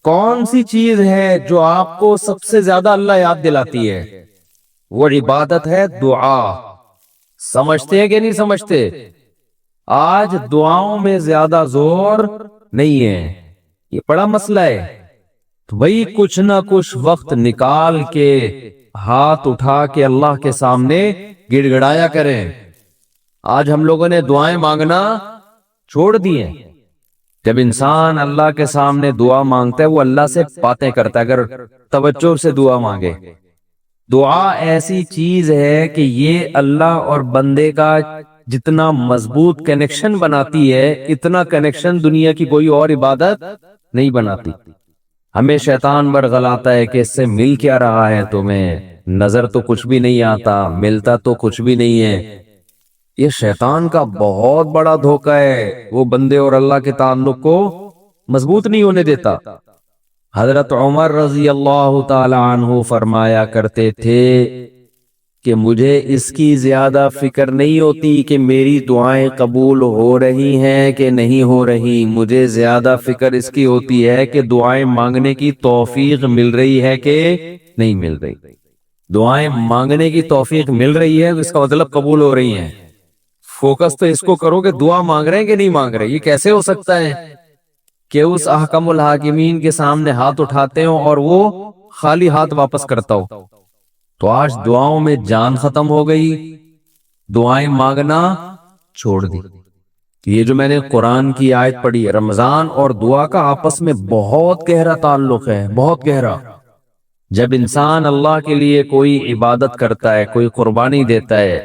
کون سی چیز ہے جو آپ کو سب سے زیادہ اللہ یاد دلاتی ہے؟ وہ عبادت ہے دعا. سمجھتے ہیں کہ نہیں سمجھتے؟ آج دعاؤں میں زیادہ زور نہیں ہے. یہ بڑا مسئلہ ہے. تو بھئی کچھ نہ کچھ وقت نکال کے ہاتھ اٹھا کے اللہ کے سامنے گڑ گڑایا کریں. آج ہم لوگوں نے دعائیں مانگنا چھوڑ دی ہیں. جب انسان اللہ کے سامنے دعا مانگتا ہے وہ اللہ سے باتیں کرتا ہے. اگر توجہ سے دعا مانگے، دعا ایسی چیز ہے کہ یہ اللہ اور بندے کا جتنا مضبوط کنیکشن بناتی ہے، اتنا کنیکشن دنیا کی کوئی اور عبادت نہیں بناتی. ہمیں شیطان برگلاتا ہے کہ اس سے مل کیا رہا ہے تمہیں، نظر تو کچھ بھی نہیں آتا، ملتا تو کچھ بھی نہیں ہے. یہ شیطان کا بہت بڑا دھوکہ ہے. وہ بندے اور اللہ کے تعلق کو مضبوط نہیں ہونے دیتا. حضرت عمر رضی اللہ تعالی عنہ فرمایا کرتے تھے کہ مجھے اس کی زیادہ فکر نہیں ہوتی کہ میری دعائیں قبول ہو رہی ہیں کہ نہیں ہو رہی. مجھے زیادہ فکر اس کی ہوتی ہے کہ دعائیں مانگنے کی توفیق مل رہی ہے کہ نہیں مل رہی. دعائیں مانگنے کی توفیق مل رہی ہے اس کا مطلب قبول ہو رہی ہیں. فوکس تو اس کو کرو کہ دعا مانگ رہے ہیں کہ نہیں مانگ رہے. یہ کیسے ہو سکتا ہے کہ اس احکم الحاکمین کے سامنے ہاتھ اٹھاتے ہوں اور وہ خالی ہاتھ واپس کرتا ہو؟ تو آج دعاؤں میں جان ختم ہو گئی، دعائیں مانگنا چھوڑ دی. یہ جو میں نے قرآن کی آیت پڑھی، رمضان اور دعا کا آپس میں بہت گہرا تعلق ہے، بہت گہرا. جب انسان اللہ کے لیے کوئی عبادت کرتا ہے، کوئی قربانی دیتا ہے،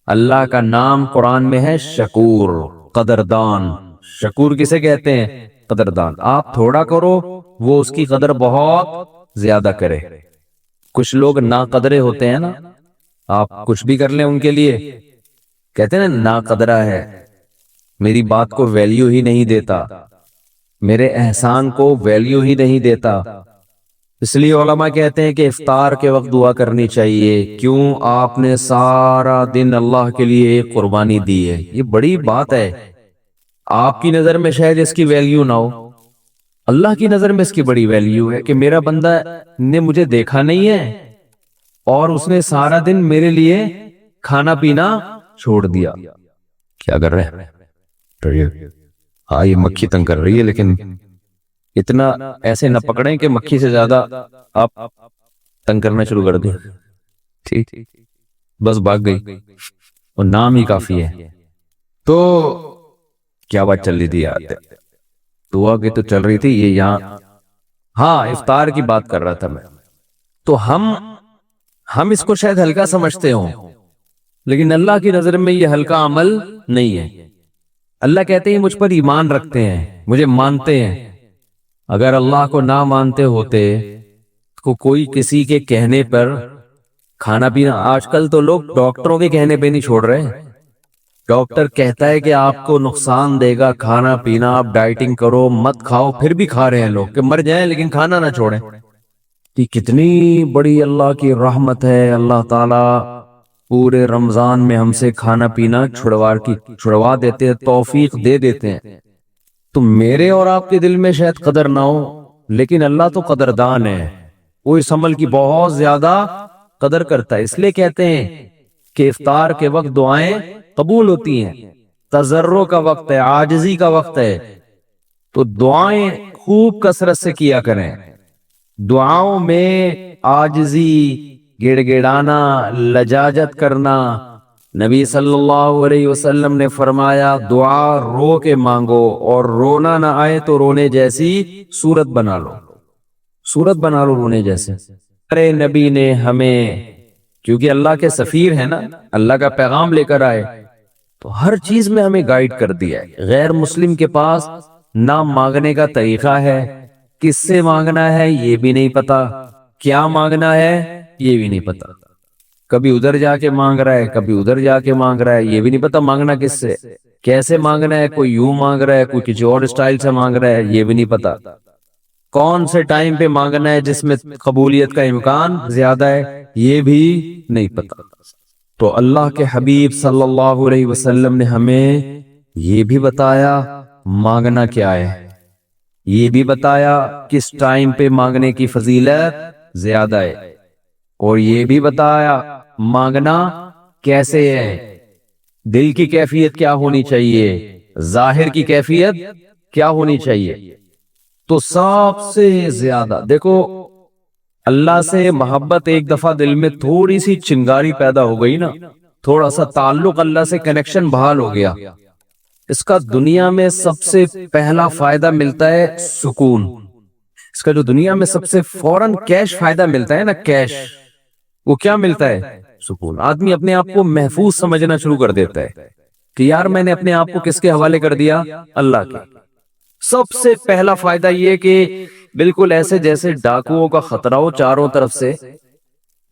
اللہ کا نام قرآن میں ہے شکور، قدردان. شکور کسے کہتے ہیں؟ قدردان. آپ تھوڑا کرو وہ اس کی قدر بہت زیادہ کرے. کچھ لوگ ناقدرے ہوتے ہیں نا، آپ کچھ بھی کر لیں ان کے لیے کہتے ہیں نا ناقدرہ ہے، میری بات کو ویلیو ہی نہیں دیتا، میرے احسان کو ویلیو ہی نہیں دیتا. اس لیے علماء کہتے ہیں کہ افطار کے وقت دعا کرنی چاہیے. کیوں؟ آپ نے سارا دن اللہ کے لیے ایک قربانی دی ہے. یہ بڑی بات ہے. آپ کی نظر میں شاید اس کی ویلیو نہ ہو، اللہ کی نظر میں اس کی بڑی ویلیو ہے کہ میرا بندہ نے مجھے دیکھا نہیں ہے اور اس نے سارا دن میرے لیے کھانا پینا چھوڑ دیا. کیا کر رہے ہیں؟ ہاں یہ مکھی تنگ کر رہی ہے، لیکن اتنا ایسے نہ پکڑیں کہ مکھی سے زیادہ آپ تنگ کرنا شروع کر دیں. ٹھیک، بس بھاگ گئی اور نام ہی کافی ہے. تو کیا بات چل رہی تھی یار؟ دعا کی تو چل رہی تھی. یہ یہاں ہاں افطار کی بات کر رہا تھا میں. تو ہم اس کو شاید ہلکا سمجھتے ہوں، لیکن اللہ کی نظر میں یہ ہلکا عمل نہیں ہے. اللہ کہتے ہیں مجھ پر ایمان رکھتے ہیں، مجھے مانتے ہیں. اگر اللہ کو نہ مانتے ہوتے تو کوئی کسی کے کہنے پر کھانا پینا، آج کل تو لوگ ڈاکٹروں کے کہنے پہ نہیں چھوڑ رہے. ڈاکٹر کہتا ہے کہ آپ کو نقصان دے گا کھانا پینا، آپ ڈائٹنگ کرو، مت کھاؤ، پھر بھی کھا رہے ہیں لوگ کہ مر جائیں لیکن کھانا نہ چھوڑیں. یہ کتنی بڑی اللہ کی رحمت ہے. اللہ تعالیٰ پورے رمضان میں ہم سے کھانا پینا چھڑوا دیتے ہیں، توفیق دے دیتے ہیں. تو میرے اور آپ کے دل میں شاید قدر نہ ہو، لیکن اللہ تو قدردان ہے، وہ اس عمل کی بہت زیادہ قدر کرتا ہے. اس لیے کہتے ہیں کہ افطار کے وقت دعائیں قبول ہوتی ہیں. تضرع کا وقت ہے، عاجزی کا وقت ہے. تو دعائیں خوب کثرت سے کیا کریں. دعاؤں میں عاجزی، گڑ گڑانا، لجاجت کرنا. نبی صلی اللہ علیہ وسلم نے فرمایا دعا رو کے مانگو، اور رونا نہ آئے تو رونے جیسی صورت بنا لو، صورت بنا لو رونے جیسے. ارے نبی نے ہمیں، کیونکہ اللہ کے سفیر ہیں نا، اللہ کا پیغام لے کر آئے، تو ہر چیز میں ہمیں گائیڈ کر دیا ہے. غیر مسلم کے پاس نہ مانگنے کا طریقہ ہے، کس سے مانگنا ہے یہ بھی نہیں پتا، کیا مانگنا ہے یہ بھی نہیں پتا. کبھی ادھر جا کے مانگ رہا ہے، کبھی ادھر جا کے مانگ رہا ہے، یہ بھی نہیں پتا مانگنا کس سے، کیسے مانگنا ہے. کوئی یوں مانگ رہا ہے، کوئی کسی اور اسٹائل سے مانگ رہا ہے، یہ بھی نہیں پتا. کون سے ٹائم پہ مانگنا ہے جس میں قبولیت کا امکان زیادہ ہے، یہ بھی نہیں پتا. تو اللہ کے حبیب صلی اللہ علیہ وسلم نے ہمیں یہ بھی بتایا مانگنا کیا ہے. یہ بھی بتایا کس ٹائم پہ مانگنے کی فضیلت زیادہ ہے، اور یہ بھی بتایا مانگنا کیسے ہے، دل کی کیفیت کیا ہونی چاہیے، ظاہر کی کیفیت کیا ہونی چاہیے۔ تو سب سے زیادہ دیکھو، اللہ سے محبت ایک دفعہ دل میں تھوڑی سی چنگاری پیدا ہو گئی نا، تھوڑا سا تعلق اللہ سے کنیکشن بحال ہو گیا، اس کا دنیا میں سب سے پہلا فائدہ ملتا ہے سکون۔ اس کا جو دنیا میں سب سے فوراً کیش فائدہ ملتا ہے نا، کیش، وہ کیا ملتا ہے؟ سکون۔ آدمی اپنے آپ کو محفوظ سمجھنا شروع کر دیتا ہے کہ یار میں نے اپنے آپ کو کس کے حوالے کر دیا؟ اللہ کے۔ سب سے پہلا فائدہ یہ کہ بالکل ایسے جیسے ڈاکوؤں کا خطرہ ہو چاروں طرف سے،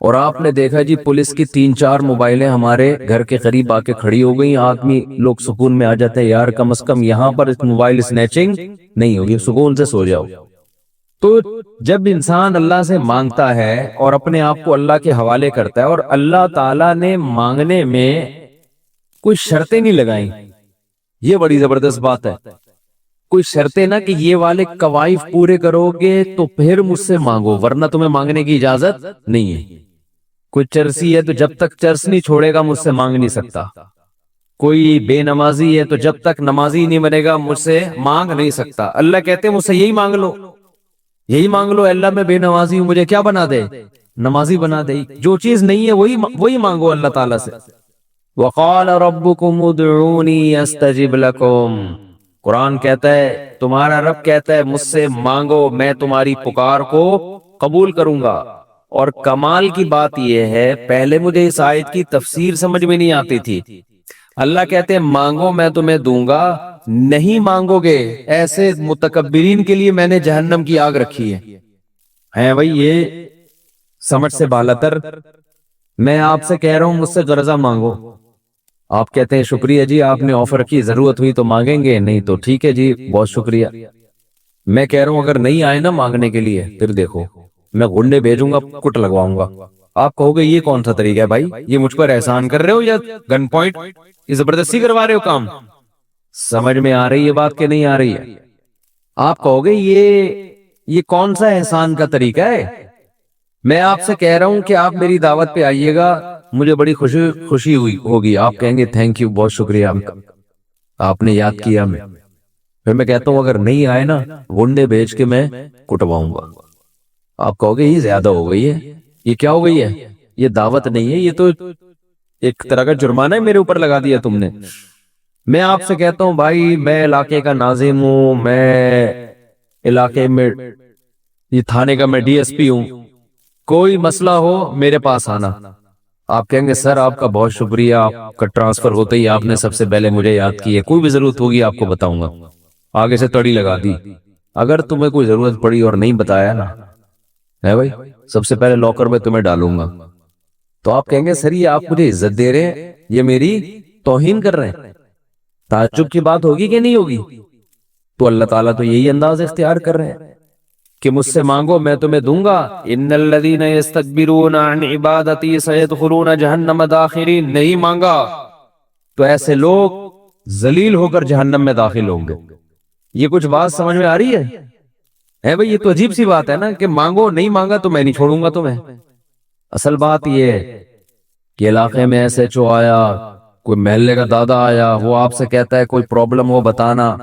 اور آپ نے دیکھا جی پولیس کی 3-4 موبائلیں ہمارے گھر کے قریب آ کے کھڑی ہو گئی، آدمی لوگ سکون میں آ جاتے ہیں، یار کم از کم یہاں پر موبائل سنیچنگ نہیں ہوگی، سکون سے سو جاؤ۔ تو جب انسان اللہ سے مانگتا ہے اور اپنے آپ کو اللہ کے حوالے کرتا ہے، اور اللہ تعالیٰ نے مانگنے میں کوئی شرطیں نہیں لگائیں، یہ بڑی زبردست بات ہے، کوئی شرطیں نہ کہ یہ والے قوائف پورے کرو گے تو پھر مجھ سے مانگو، ورنہ تمہیں مانگنے کی اجازت نہیں ہے۔ کوئی چرسی ہے تو جب تک چرس نہیں چھوڑے گا مجھ سے مانگ نہیں سکتا، کوئی بے نمازی ہے تو جب تک نمازی نہیں بنے گا مجھ سے مانگ نہیں سکتا۔ اللہ کہتے ہیں مجھ سے یہی مانگ لو، یہی مانگ لو، اللہ میں بے نمازی ہوں، مجھے کیا بنا دے؟ نمازی بنا دے۔ جو چیز نہیں ہے وہی مانگو اللہ تعالیٰ سے۔ وَقَالَ رَبُّكُمُ ادْعُونِي أَسْتَجِبْ لَكُمْ، قرآن کہتا ہے، تمہارا رب کہتا ہے مجھ سے مانگو، میں تمہاری پکار کو قبول کروں گا۔ اور کمال کی بات یہ ہے، پہلے مجھے اس آیت کی تفسیر سمجھ میں نہیں آتی تھی۔ اللہ کہتے ہیں مانگو میں تمہیں دوں گا، نہیں مانگو گے ایسے متکبرین کے لیے میں نے جہنم کی آگ رکھی ہے بھائی، یہ سمجھ سے بالاتر۔ میں آپ سے کہہ رہا ہوں مجھ سے غرضہ مانگو، آپ کہتے ہیں شکریہ جی آپ نے آفر کی، ضرورت ہوئی تو مانگیں گے، نہیں تو ٹھیک ہے جی بہت شکریہ۔ میں کہہ رہا ہوں اگر نہیں آئے نا مانگنے کے لیے، پھر دیکھو میں گنڈے بھیجوں گا، کٹ لگواؤں گا۔ آپ کہو گے یہ کون سا طریقہ ہے بھائی، یہ مجھ پر احسان کر رہے ہو یا گن پوائنٹ، یہ زبردستی کروا رہے ہو کام؟ سمجھ میں آ رہی ہے بات کہ نہیں آ رہی ہے؟ آپ کہو گے یہ کون سا احسان کا طریقہ ہے؟ میں آپ سے کہہ رہا ہوں کہ آپ میری دعوت پہ آئیے گا، مجھے بڑی خوشی ہوگی، آپ کہیں گے تھینک یو، بہت شکریہ آپ نے یاد کیا میں۔ پھر میں کہتا ہوں اگر نہیں آئے نا گنڈے بھیج کے میں کٹواؤں گا۔ آپ کہو گے یہ زیادہ ہو گئی ہے، یہ کیا ہو گئی ہے؟ یہ دعوت نہیں ہے، یہ تو ایک طرح کا جرمانہ ہے میرے اوپر لگا دیا تم نے۔ میں آپ سے کہتا ہوں بھائی میں علاقے کا ناظم ہوں، میں علاقے میں یہ تھانے کا میں ڈی ایس پی ہوں، کوئی مسئلہ ہو میرے پاس آنا۔ آپ کہیں گے سر آپ کا بہت شکریہ، آپ کا ٹرانسفر ہوتے ہی آپ نے سب سے پہلے مجھے یاد کی ہے، کوئی بھی ضرورت ہوگی آپ کو بتاؤں گا۔ آگے سے تڑی لگا دی، اگر تمہیں کوئی ضرورت پڑی اور نہیں بتایا نا ہے بھائی، سب سے پہلے لاکر میں تمہیں ڈالوں گا۔ تو آپ کہیں گے سر یہ آپ مجھے عزت دے رہے ہیں، یہ میری توہین کر رہے ہیں؟ تعجب کی بات ہوگی کہ نہیں ہوگی؟ تو اللہ تعالیٰ تو یہی انداز اختیار کر رہے ہیں کہ مجھ سے مانگو میں تمہیں دوں گا۔ ان الذین یستکبرون عن عبادتی سیدخلون جہنم داخرین، نہیں مانگا تو ایسے لوگ ذلیل ہو کر جہنم میں داخل ہوں گے۔ یہ کچھ بات سمجھ میں آ رہی ہے بھئی؟ یہ تو عجیب سی بات ہے نا کہ مانگو، نہیں مانگا تو میں نہیں چھوڑوں گا تمہیں۔ اصل بات یہ ہے کہ علاقے میں ایس ایچ او آیا، کوئی محلے کا دادا آیا، وہ آپ سے کہتا ہے کوئی پرابلم ہو بتانا،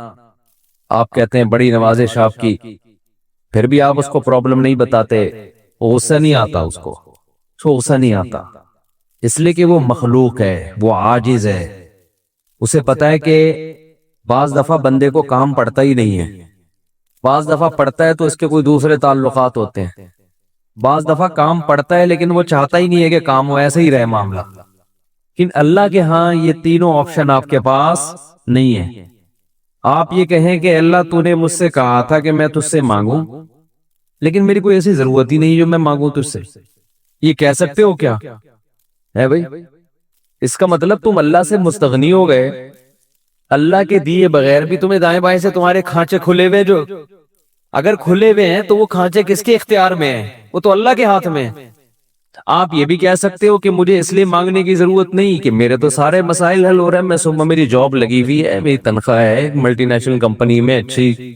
آپ کہتے ہیں بڑی نوازش آپ کی، پھر بھی آپ اس کو پرابلم نہیں بتاتے، وہ غصہ نہیں آتا، اس کو غصہ نہیں آتا، اس لیے کہ وہ مخلوق ہے، وہ عاجز ہے، اسے پتا ہے کہ بعض دفعہ بندے کو کام پڑتا ہی نہیں ہے، بعض دفعہ پڑتا ہے تو اس کے کوئی دوسرے تعلقات ہوتے ہیں، بعض دفعہ کام پڑتا ہے لیکن وہ چاہتا ہی نہیں ہے کہ کام ہو، ایسے ہی رہے معاملہ۔ لیکن اللہ کے ہاں یہ تینوں آپشن آپ کے پاس نہیں ہے۔ آپ یہ کہیں کہ اللہ تو نے مجھ سے کہا تھا کہ میں تجھ سے مانگوں، لیکن میری کوئی ایسی ضرورت ہی نہیں جو میں مانگوں تجھ سے، یہ کہہ سکتے ہو کیا ہے بھائی؟ اس کا مطلب تم اللہ سے مستغنی ہو گئے، اللہ کے دیے بغیر بھی تمہیں دائیں بائیں سے تمہارے کھانچے کھلے ہوئے، جو اگر کھلے ہوئے ہیں تو وہ کھانچے کس کے اختیار میں ہیں؟ وہ تو اللہ کے ہاتھ میں ہیں۔ آپ یہ بھی کہہ سکتے ہو کہ مجھے اس لیے مانگنے کی ضرورت نہیں کہ میرے تو سارے مسائل حل ہو رہے ہیں، میں صبح میری جاب لگی ہوئی ہے، میری تنخواہ ہے ایک ملٹی نیشنل کمپنی میں، اچھی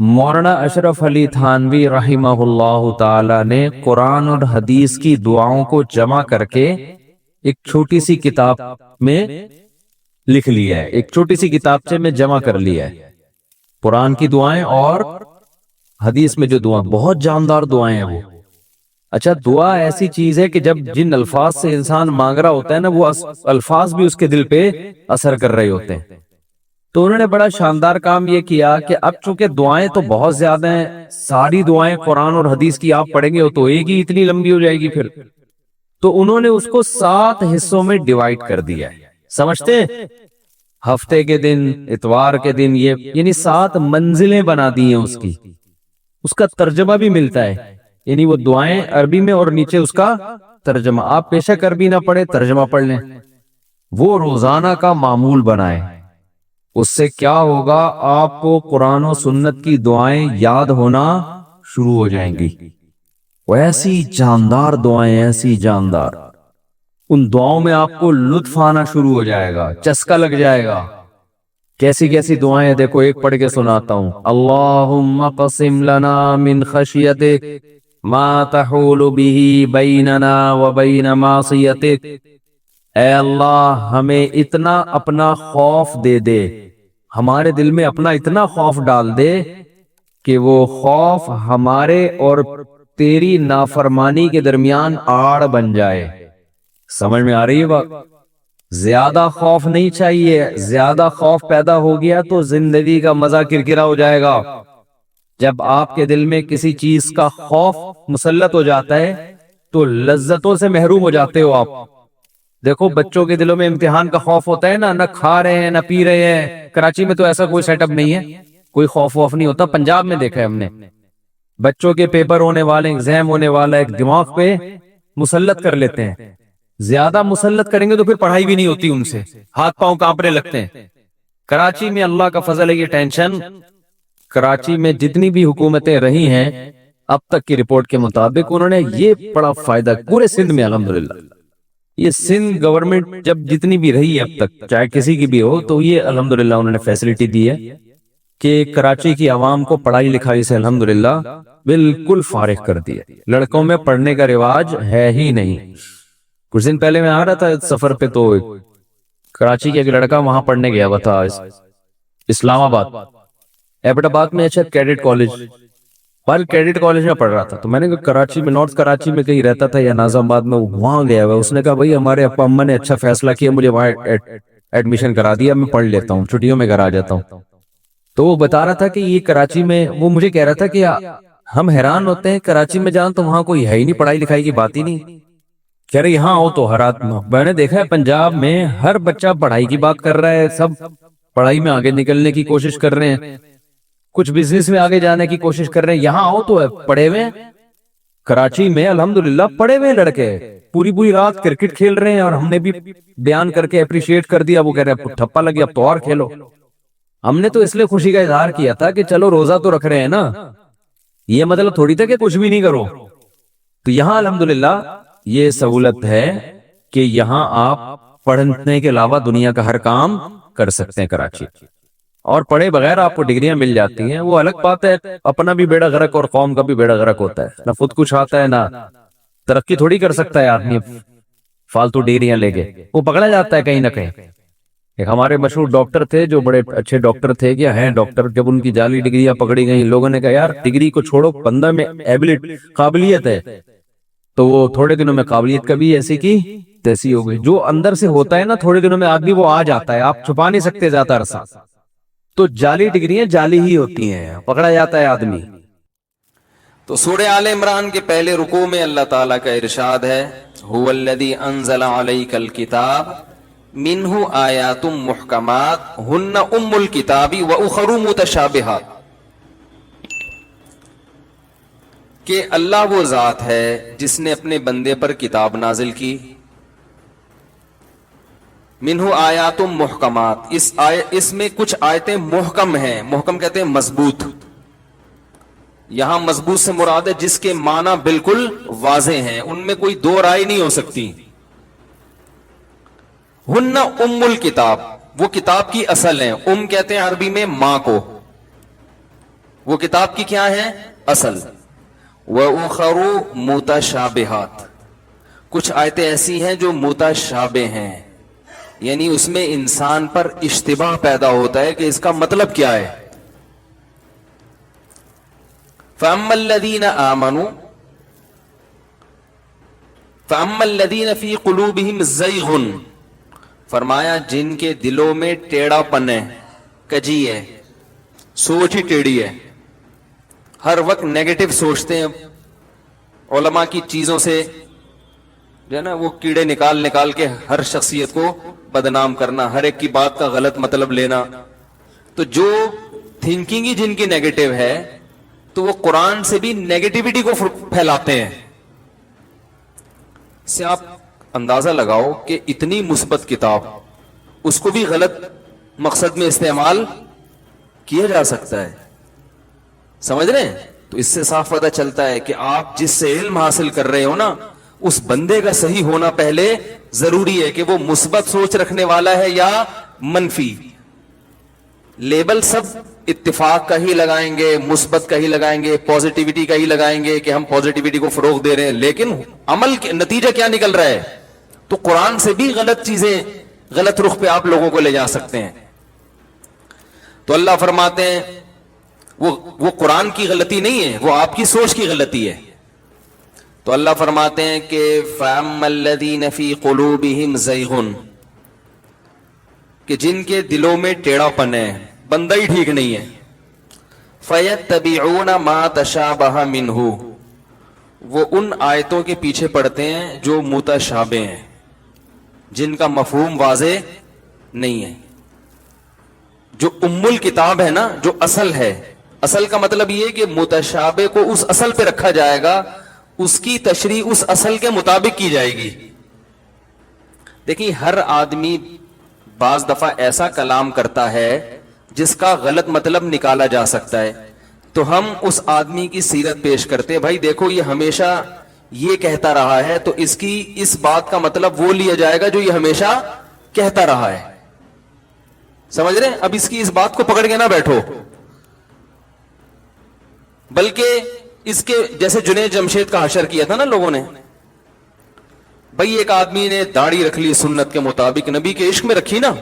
مولانا اشرف علی تھانوی رحمہ اللہ تعالی نے قرآن اور حدیث کی دعاؤں کو جمع کر کے ایک چھوٹی سی کتاب میں لکھ لیا ہے، ایک چھوٹی سی کتابچے میں جمع کر لیا ہے قرآن کی دعائیں اور حدیث میں جو دعائیں، بہت جاندار دعائیں ہیں وہ۔ اچھا، دعا ایسی چیز ہے کہ جب جن الفاظ سے انسان مانگ رہا ہوتا ہے نا، وہ الفاظ بھی اس کے دل پہ اثر کر رہے ہوتے ہیں۔ تو انہوں نے بڑا شاندار کام یہ کیا کہ اب چونکہ دعائیں تو بہت زیادہ ہیں، ساری دعائیں قرآن اور حدیث کی آپ پڑھیں گے تو ایک ہی اتنی لمبی ہو جائے گی پھر، تو انہوں نے اس کو 7 حصوں میں ڈیوائیڈ کر دیا ہے۔ سمجھتے ہیں؟ ہفتے کے دن، اتوار کے دن، یہ یعنی 7 منزلیں بنا دی ہیں اس کا ترجمہ بھی ملتا ہے، یعنی وہ دعائیں عربی میں اور نیچے اس کا ترجمہ۔ آپ بے شک عربی نہ پڑھیں، ترجمہ پڑھ لیں، وہ روزانہ کا معمول بنائیں۔ اس سے کیا ہوگا؟ آپ کو قرآن و سنت کی دعائیں یاد ہونا شروع ہو جائیں گی۔ وہ ایسی جاندار دعائیں، ایسی جاندار، ان دعاؤں میں آپ کو لطف آنا شروع ہو جائے گا، چسکا لگ جائے گا۔ کیسی کیسی دعائیں، دیکھو ایک پڑھ کے سناتا ہوں۔ اللہم قسم لنا من خشیتک ما تحول به بیننا وبین معصیتک، اے اللہ ہمیں اتنا اپنا خوف دے دے، ہمارے دل میں اپنا اتنا خوف ڈال دے کہ وہ خوف ہمارے اور تیری نافرمانی کے درمیان آڑ بن جائے۔ سمجھ میں آ رہی ہے بات؟ زیادہ خوف نہیں چاہیے، زیادہ خوف پیدا ہو گیا تو زندگی کا مزہ کرکرا ہو جائے گا۔ جب آپ کے دل میں کسی چیز کا خوف مسلط ہو جاتا ہے تو لذتوں سے محروم ہو جاتے ہو آپ۔ دیکھو بچوں کے دلوں میں امتحان کا خوف ہوتا ہے نا، نہ کھا رہے ہیں نہ پی رہے ہیں۔ کراچی میں تو ایسا کوئی سیٹ اپ نہیں ہے، کوئی خوف ووف نہیں ہوتا۔ پنجاب میں دیکھا ہے ہم نے، بچوں کے پیپر ہونے والے، ایگزام ہونے والا، ایک دماغ پہ مسلط کر لیتے ہیں۔ زیادہ مسلط کریں گے تو پھر پڑھائی بھی نہیں ہوتی ان سے، ہاتھ پاؤں کانپنے لگتے ہیں۔ کراچی میں اللہ کا فضل ہے، یہ ٹینشن، کراچی میں جتنی بھی حکومتیں رہی ہیں اب تک کی رپورٹ کے مطابق، انہوں نے یہ بڑا فائدہ پورے سندھ میں الحمدللہ، یہ سندھ گورنمنٹ جب جتنی بھی رہی ہے اب تک، چاہے کسی کی بھی ہو، تو یہ الحمدللہ انہوں نے فیسلٹی دی ہے کہ کراچی کی عوام کو پڑھائی لکھائی سے الحمدللہ بالکل فارغ کر دیا۔ لڑکوں میں پڑھنے کا رواج ہے ہی نہیں۔ کچھ دن پہلے میں آ رہا تھا سفر پہ، تو کراچی کے ایک لڑکا وہاں پڑھنے گیا ہوا تھا، اسلام آباد ایبٹ آباد میں، اچھا کیڈٹ کالج، کیڈٹ کالج میں پڑھ رہا تھا۔ تو میں نے کہا کراچی میں، نارتھ کراچی میں کہیں رہتا تھا یا ناظم آباد میں، وہاں گیا ہوا۔ اس نے کہا بھائی ہمارے ابا اماں نے اچھا فیصلہ کیا، مجھے وہاں ایڈمیشن کرا دیا، میں پڑھ لیتا ہوں، چھٹیوں میں گھر آ جاتا ہوں۔ تو وہ بتا رہا تھا کہ یہ کراچی میں، وہ مجھے کہہ رہا تھا کہ ہم حیران ہوتے ہیں کراچی میں جان تو وہاں کوئی ہے ہی نہیں، پڑھائی لکھائی کی بات ہی نہیں۔ کہہ رہے یہاں ہو تو ہر آدمی، میں نے دیکھا ہے پنجاب میں ہر بچہ پڑھائی کی بات کر رہا ہے، سب پڑھائی میں آگے نکلنے کی کوشش کر رہے ہیں، کچھ بزنس میں آگے جانے کی کوشش کر رہے ہیں۔ یہاں ہو تو پڑھے ہوئے، کراچی میں الحمدللہ پڑھے ہوئے لڑکے پوری پوری رات کرکٹ کھیل رہے ہیں، اور ہم نے بھی بیان کر کے اپریشیٹ کر دیا۔ وہ کہہ رہے ہیں ٹھپا لگی اب تو اور کھیلو۔ ہم نے تو اس لیے خوشی کا اظہار کیا تھا کہ چلو روزہ تو رکھ رہے ہیں نا، یہ مطلب تھوڑی تھا کہ کچھ بھی نہیں کرو۔ تو یہاں الحمدللہ یہ سہولت ہے کہ یہاں آپ پڑھنے کے علاوہ دنیا کا ہر کام کر سکتے ہیں کراچی، اور پڑھے بغیر آپ کو ڈگریاں مل جاتی ہیں۔ وہ الگ بات ہے، اپنا بھی بیڑا غرق اور قوم کا بھی بیڑا غرق ہوتا ہے، نہ خود کچھ آتا ہے نہ ترقی تھوڑی کر سکتا ہے آدمی فالتو ڈگریاں لے کے، وہ پکڑا جاتا ہے کہیں نہ کہیں۔ ایک ہمارے مشہور ڈاکٹر تھے جو بڑے اچھے ڈاکٹر تھے، کیا ہیں ڈاکٹر، جب ان کی جعلی ڈگریاں پکڑی گئیں، لوگوں نے کہا یار ڈگری کو چھوڑو، بندہ میں قابلیت ہے، تو وہ تھوڑے دنوں میں قابلیت کبھی ایسی کی تیسی ہو گئی۔ جو اندر سے ہوتا ہے نا تھوڑے دنوں میں آدمی وہ آ جاتا ہے، آپ چھپا نہیں سکتے زیادہ عرصہ۔ تو جعلی ڈگریاں جعلی ہی ہوتی ہیں، پکڑا جاتا ہے آدمی۔ تو سورہ آل عمران کے پہلے رکوع میں اللہ تعالیٰ کا ارشاد ہے هو الذی انزل علیک الکتاب منہ آیات محکمات ہن ام الکتاب واخر متشابہات، کہ اللہ وہ ذات ہے جس نے اپنے بندے پر کتاب نازل کی، منہ آیات محکمات، اس میں کچھ آیتیں محکم ہیں، محکم کہتے ہیں مضبوط، یہاں مضبوط سے مراد ہے جس کے معنی بالکل واضح ہیں، ان میں کوئی دو رائے نہیں ہو سکتی۔ ہن ام الکتاب، وہ کتاب کی اصل ہیں، ام کہتے ہیں عربی میں ماں کو، وہ کتاب کی کیا ہے؟ اصل. وَأُخَرُ مُتَشَابِهَاتٌ، کچھ آیتیں ایسی ہیں جو متشابہ ہیں، یعنی اس میں انسان پر اشتباہ پیدا ہوتا ہے کہ اس کا مطلب کیا ہے. فَأَمَّا الَّذِينَ آمَنُوا فَأَمَّا الَّذِينَ فِي قُلُوبِهِمْ زَيْغٌ، فرمایا جن کے دلوں میں ٹیڑھا پن ہے، کجی ہے، سوچ ہی ٹیڑھی ہے، ہر وقت نیگیٹو سوچتے ہیں، علماء کی چیزوں سے جو ہے نا وہ کیڑے نکال کے ہر شخصیت کو بدنام کرنا، ہر ایک کی بات کا غلط مطلب لینا. تو جو تھنکنگ ہی جن کی نیگیٹو ہے تو وہ قرآن سے بھی نیگیٹیوٹی کو پھیلاتے ہیں. اس سے آپ اندازہ لگاؤ کہ اتنی مثبت کتاب، اس کو بھی غلط مقصد میں استعمال کیا جا سکتا ہے. سمجھ رہے ہیں؟ تو اس سے صاف پتہ چلتا ہے کہ آپ جس سے علم حاصل کر رہے ہو نا، اس بندے کا صحیح ہونا پہلے ضروری ہے کہ وہ مثبت سوچ رکھنے والا ہے یا منفی. لیبل سب اتفاق کا ہی لگائیں گے، مثبت کا ہی لگائیں گے، پازیٹیوٹی کا ہی لگائیں گے کہ ہم پازیٹیوٹی کو فروغ دے رہے ہیں، لیکن عمل کے نتیجہ کیا نکل رہا ہے؟ تو قرآن سے بھی غلط چیزیں غلط رخ پہ آپ لوگوں کو لے جا سکتے ہیں. تو اللہ فرماتے ہیں وہ قرآن کی غلطی نہیں ہے، وہ آپ کی سوچ کی غلطی ہے. تو اللہ فرماتے ہیں کہ فَأَمَّا الَّذِينَ فِي قُلُوبِهِمْ زَيْغٌ، کہ جن کے دلوں میں ٹیڑھا پن ہے، بندہ ہی ٹھیک نہیں ہے. فَيَتَّبِعُونَ مَا تَشَابَهَ مِنْهُ، وہ ان آیتوں کے پیچھے پڑتے ہیں جو متشابہ ہیں، جن کا مفہوم واضح نہیں ہے. جو ام الکتاب ہے نا، جو اصل ہے، اصل کا مطلب یہ کہ متشابہ کو اس اصل پہ رکھا جائے گا، اس کی تشریح اس اصل کے مطابق کی جائے گی. دیکھیں ہر آدمی بعض دفعہ ایسا کلام کرتا ہے جس کا غلط مطلب نکالا جا سکتا ہے، تو ہم اس آدمی کی سیرت پیش کرتے ہیں، بھائی دیکھو یہ ہمیشہ یہ کہتا رہا ہے، تو اس کی اس بات کا مطلب وہ لیا جائے گا جو یہ ہمیشہ کہتا رہا ہے. سمجھ رہے ہیں؟ اب اس کی اس بات کو پکڑ کے نہ بیٹھو، بلکہ اس کے جیسے جنید جمشید کا حشر کیا تھا نا لوگوں نے. بھائی ایک آدمی نے داڑھی رکھ لی سنت کے مطابق، نبی کے عشق میں رکھی نا،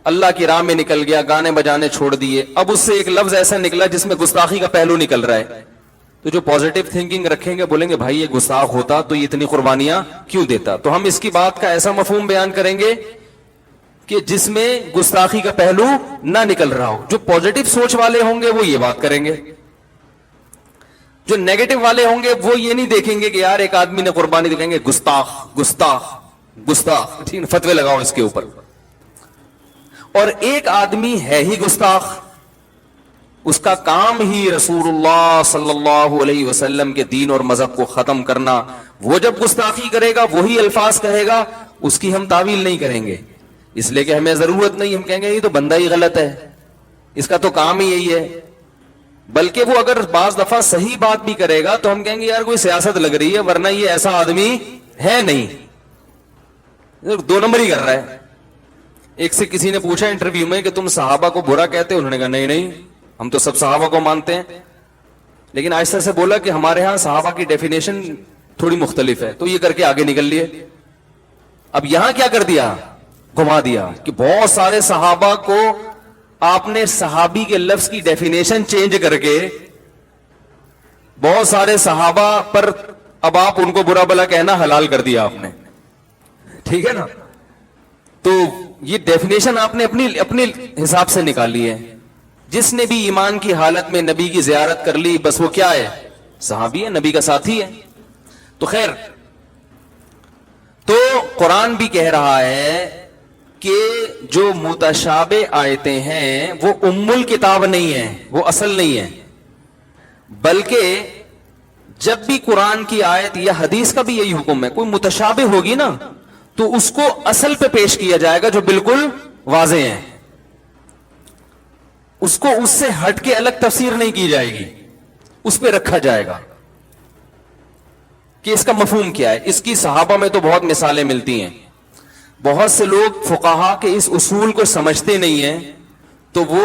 اللہ کی راہ میں نکل گیا، گانے بجانے چھوڑ دیے، اب اس سے ایک لفظ ایسا نکلا جس میں گستاخی کا پہلو نکل رہا ہے. تو جو پازیٹیو تھنکنگ رکھیں گے بولیں گے بھائی یہ گستاخ ہوتا تو یہ اتنی قربانیاں کیوں دیتا. تو ہم اس کی بات کا ایسا مفہوم بیان کریں گے کہ جس میں گستاخی کا پہلو نہ نکل رہا ہو. جو پازیٹیو سوچ والے ہوں گے وہ یہ بات کریں گے، جو نیگیٹو والے ہوں گے وہ یہ نہیں دیکھیں گے کہ یار ایک آدمی نے قربانی دکھائیں گے گستاخ گستاخ گستاخ، ٹھیک، فتوے لگاؤ اس کے اوپر. اور ایک آدمی ہے ہی گستاخ، اس کا کام ہی رسول اللہ صلی اللہ علیہ وسلم کے دین اور مذہب کو ختم کرنا. وہ جب گستاخی کرے گا وہی الفاظ کہے گا، اس کی ہم تعویل نہیں کریں گے، اس لیے کہ ہمیں ضرورت نہیں. ہم کہیں گے یہ تو بندہ ہی غلط ہے، اس کا تو کام ہی یہی ہے. بلکہ وہ اگر بعض دفعہ صحیح بات بھی کرے گا تو ہم کہیں گے یار کوئی سیاست لگ رہی ہے، ورنہ یہ ایسا آدمی ہے نہیں، دو نمبر ہی کر رہا ہے. ایک سے کسی نے پوچھا انٹرویو میں کہ تم صحابہ کو برا کہتے ہو؟ انہوں نے کہا نہیں نہیں، ہم تو سب صحابہ کو مانتے ہیں. لیکن آہستہ سے بولا کہ ہمارے ہاں صحابہ کی ڈیفینیشن تھوڑی مختلف ہے، تو یہ کر کے آگے نکل لیے. اب یہاں کیا کر دیا؟ گھما دیا کہ بہت سارے صحابہ کو آپ نے صحابی کے لفظ کی ڈیفینیشن چینج کر کے بہت سارے صحابہ پر اب آپ ان کو برا بلا کہنا حلال کر دیا آپ نے. ٹھیک ہے نا؟ تو یہ ڈیفینیشن آپ نے اپنے حساب سے نکالی ہے. جس نے بھی ایمان کی حالت میں نبی کی زیارت کر لی بس وہ کیا ہے؟ صحابی ہے، نبی کا ساتھی ہے. تو خیر، تو قرآن بھی کہہ رہا ہے کہ جو متشابہ آیتیں ہیں وہ ام الکتاب نہیں ہیں، وہ اصل نہیں ہے، بلکہ جب بھی قرآن کی آیت یا حدیث کا بھی یہی حکم ہے، کوئی متشابہ ہوگی نا تو اس کو اصل پہ پیش کیا جائے گا جو بالکل واضح ہے. اس کو اس سے ہٹ کے الگ تفسیر نہیں کی جائے گی، اس پہ رکھا جائے گا کہ اس کا مفہوم کیا ہے. اس کی صحابہ میں تو بہت مثالیں ملتی ہیں. بہت سے لوگ فقہا کے اس اصول کو سمجھتے نہیں ہیں، تو وہ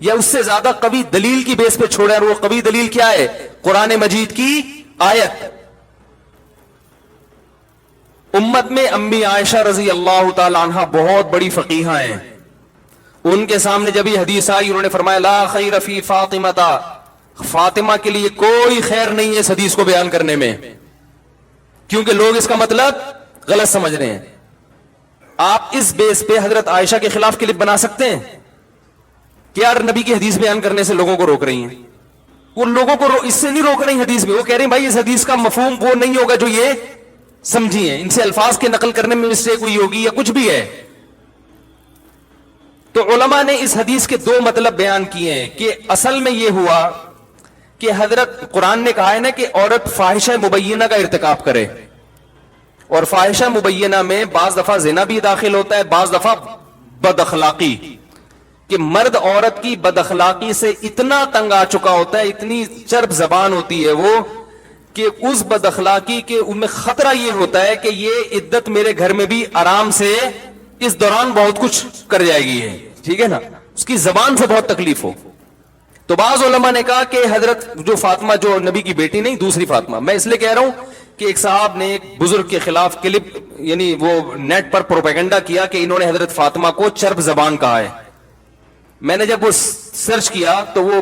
یا اس سے زیادہ قوی دلیل کی بیس پہ چھوڑے, اور وہ قوی دلیل کیا ہے؟ قرآن مجید کی آیت. امت میں امی عائشہ رضی اللہ تعالی عنہ بہت بڑی فقیہہ ہیں. ان کے سامنے جب یہ حدیث آئی, انہوں نے فرمایا لا خیر فی فاطمہ, فاطمہ کے لیے کوئی خیر نہیں ہے اس حدیث کو بیان کرنے میں, کیونکہ لوگ اس کا مطلب غلط سمجھ رہے ہیں. آپ اس بیس پہ حضرت عائشہ کے خلاف کلپ بنا سکتے ہیں کہ یار نبی کی حدیث بیان کرنے سے لوگوں کو روک رہی ہیں. وہ لوگوں کو اس سے نہیں روک رہی حدیث میں, وہ کہہ رہے ہیں بھائی اس حدیث کا مفہوم وہ نہیں ہوگا جو یہ سمجھی ہیں, ان سے الفاظ کے نقل کرنے میں مسٹیک ہوئی ہوگی یا کچھ بھی ہے. تو علماء نے اس حدیث کے دو مطلب بیان کیے ہیں کہ اصل میں یہ ہوا کہ حضرت قرآن نے کہا ہے نا کہ عورت فاحشہ مبینہ کا ارتکاب کرے, اور فاحشہ مبینہ میں بعض دفعہ زنا بھی داخل ہوتا ہے, بعض دفعہ بد اخلاقی, کہ مرد عورت کی بد اخلاقی سے اتنا تنگ آ چکا ہوتا ہے, اتنی چرب زبان ہوتی ہے وہ, کہ اس بد اخلاقی کے ان میں خطرہ یہ ہوتا ہے کہ یہ عدت میرے گھر میں بھی آرام سے اس دوران بہت کچھ کر جائے گی, ہے ٹھیک ہے نا, اس کی زبان سے بہت تکلیف ہو. تو بعض علماء نے کہا کہ حضرت جو فاطمہ, جو نبی کی بیٹی نہیں دوسری فاطمہ, میں اس لیے کہہ رہا ہوں کہ ایک صاحب نے ایک بزرگ کے خلاف کلپ, یعنی وہ نیٹ پر پروپیگنڈا کیا کہ انہوں نے حضرت فاطمہ کو چرب زبان کہا ہے. میں نے جب وہ سرچ کیا تو وہ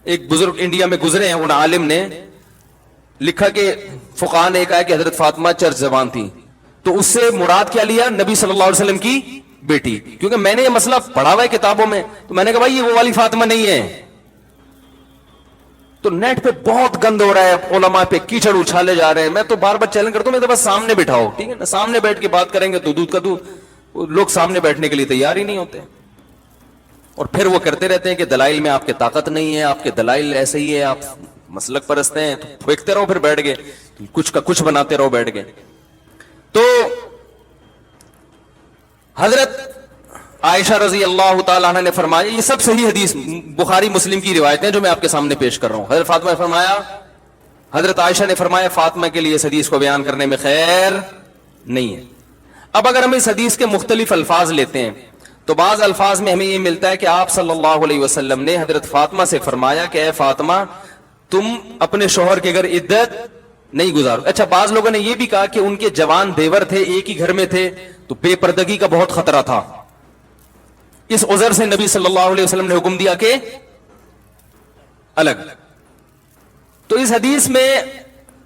ایک بزرگ انڈیا میں گزرے ہیں, ان عالم نے لکھا کہ فقہاء نے کہا کہ حضرت فاطمہ چرب زبان تھی, تو اس سے مراد کیا لیا؟ نبی صلی اللہ علیہ وسلم کی بیٹی. کیونکہ میں نے یہ مسئلہ پڑھا ہوا ہے کتابوں میں, تو میں نے کہا بھائی یہ وہ والی فاطمہ نہیں ہے. تو نیٹ پہ بہت گند ہو رہا ہے, علماء پہ کیچڑ اچھالے جا رہے ہیں. میں تو بار بار چیلنج کرتا ہوں, میں تو بس سامنے بٹھاؤ, ٹھیک ہے نا, سامنے بیٹھ کے بات کریں گے تو دودھ کا دودھ. لوگ سامنے بیٹھنے کے لیے تیار ہی نہیں ہوتے, اور پھر وہ کرتے رہتے ہیں کہ دلائل میں آپ کے طاقت نہیں ہے, آپ کے دلائل ایسے ہی ہے, آپ مسلک پرست ہیں, تو پھینکتے رہو, پھر بیٹھ گئے کچھ کا کچھ بناتے رہو, بیٹھ گئے. تو حضرت عائشہ رضی اللہ تعالیٰ عنہ نے فرمایا, یہ سب صحیح حدیث بخاری مسلم کی روایتیں جو میں آپ کے سامنے پیش کر رہا ہوں. حضرت فاطمہ نے فرمایا, حضرت عائشہ نے فرمایا فاطمہ کے لیے اس حدیث کو بیان کرنے میں خیر نہیں ہے. اب اگر ہم اس حدیث کے مختلف الفاظ لیتے ہیں تو بعض الفاظ میں ہمیں یہ ملتا ہے کہ آپ صلی اللہ علیہ وسلم نے حضرت فاطمہ سے فرمایا کہ اے فاطمہ تم اپنے شوہر کے گھر عدت نہیں گزارو. اچھا, بعض لوگوں نے یہ بھی کہا کہ ان کے جوان دیور تھے, ایک ہی گھر میں تھے, تو بے پردگی کا بہت خطرہ تھا, اس عذر سے نبی صلی اللہ علیہ وسلم نے حکم دیا کہ الگ. تو اس حدیث میں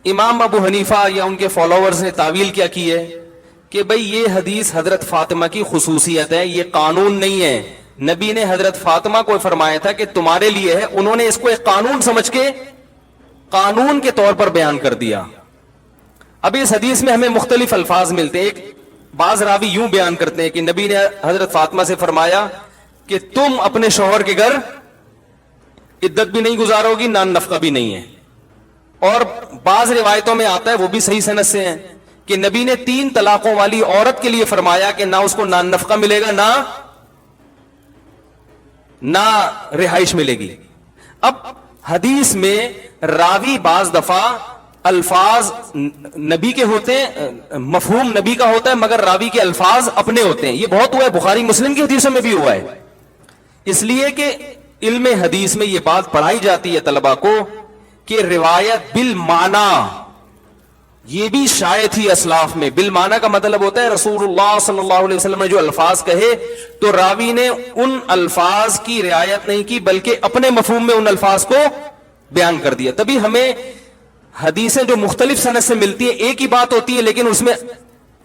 امام ابو حنیفہ یا ان کے فالوورز نے تعویل کیا کی ہے کہ بھئی یہ حدیث حضرت فاطمہ کی خصوصیت ہے, یہ قانون نہیں ہے. نبی نے حضرت فاطمہ کو فرمایا تھا کہ تمہارے لیے ہے, انہوں نے اس کو ایک قانون سمجھ کے قانون کے طور پر بیان کر دیا. اب اس حدیث میں ہمیں مختلف الفاظ ملتے ہیں. ایک بعض راوی یوں بیان کرتے ہیں کہ نبی نے حضرت فاطمہ سے فرمایا کہ تم اپنے شوہر کے گھر عدت بھی نہیں گزارو گی, نان نفقہ بھی نہیں ہے. اور بعض روایتوں میں آتا ہے, وہ بھی صحیح سند سے ہیں, کہ نبی نے 3 طلاقوں والی عورت کے لیے فرمایا کہ نہ اس کو نان نفقہ ملے گا, نہ رہائش ملے گی. اب حدیث میں راوی بعض دفعہ الفاظ نبی کے ہوتے ہیں, مفہوم نبی کا ہوتا ہے, مگر راوی کے الفاظ اپنے ہوتے ہیں. یہ بہت ہوا ہے, بخاری مسلم کی حدیثوں میں بھی ہوا ہے. اس لیے کہ علم حدیث میں یہ بات پڑھائی جاتی ہے طلبہ کو کہ روایت بالمعنی یہ بھی شائع تھی اسلاف میں. بالمعنی کا مطلب ہوتا ہے رسول اللہ صلی اللہ علیہ وسلم نے جو الفاظ کہے تو راوی نے ان الفاظ کی رعایت نہیں کی, بلکہ اپنے مفہوم میں ان الفاظ کو بیان کر دیا. تبھی ہمیں حدیثیں جو مختلف سند سے ملتی ہیں ایک ہی بات ہوتی ہے, لیکن اس میں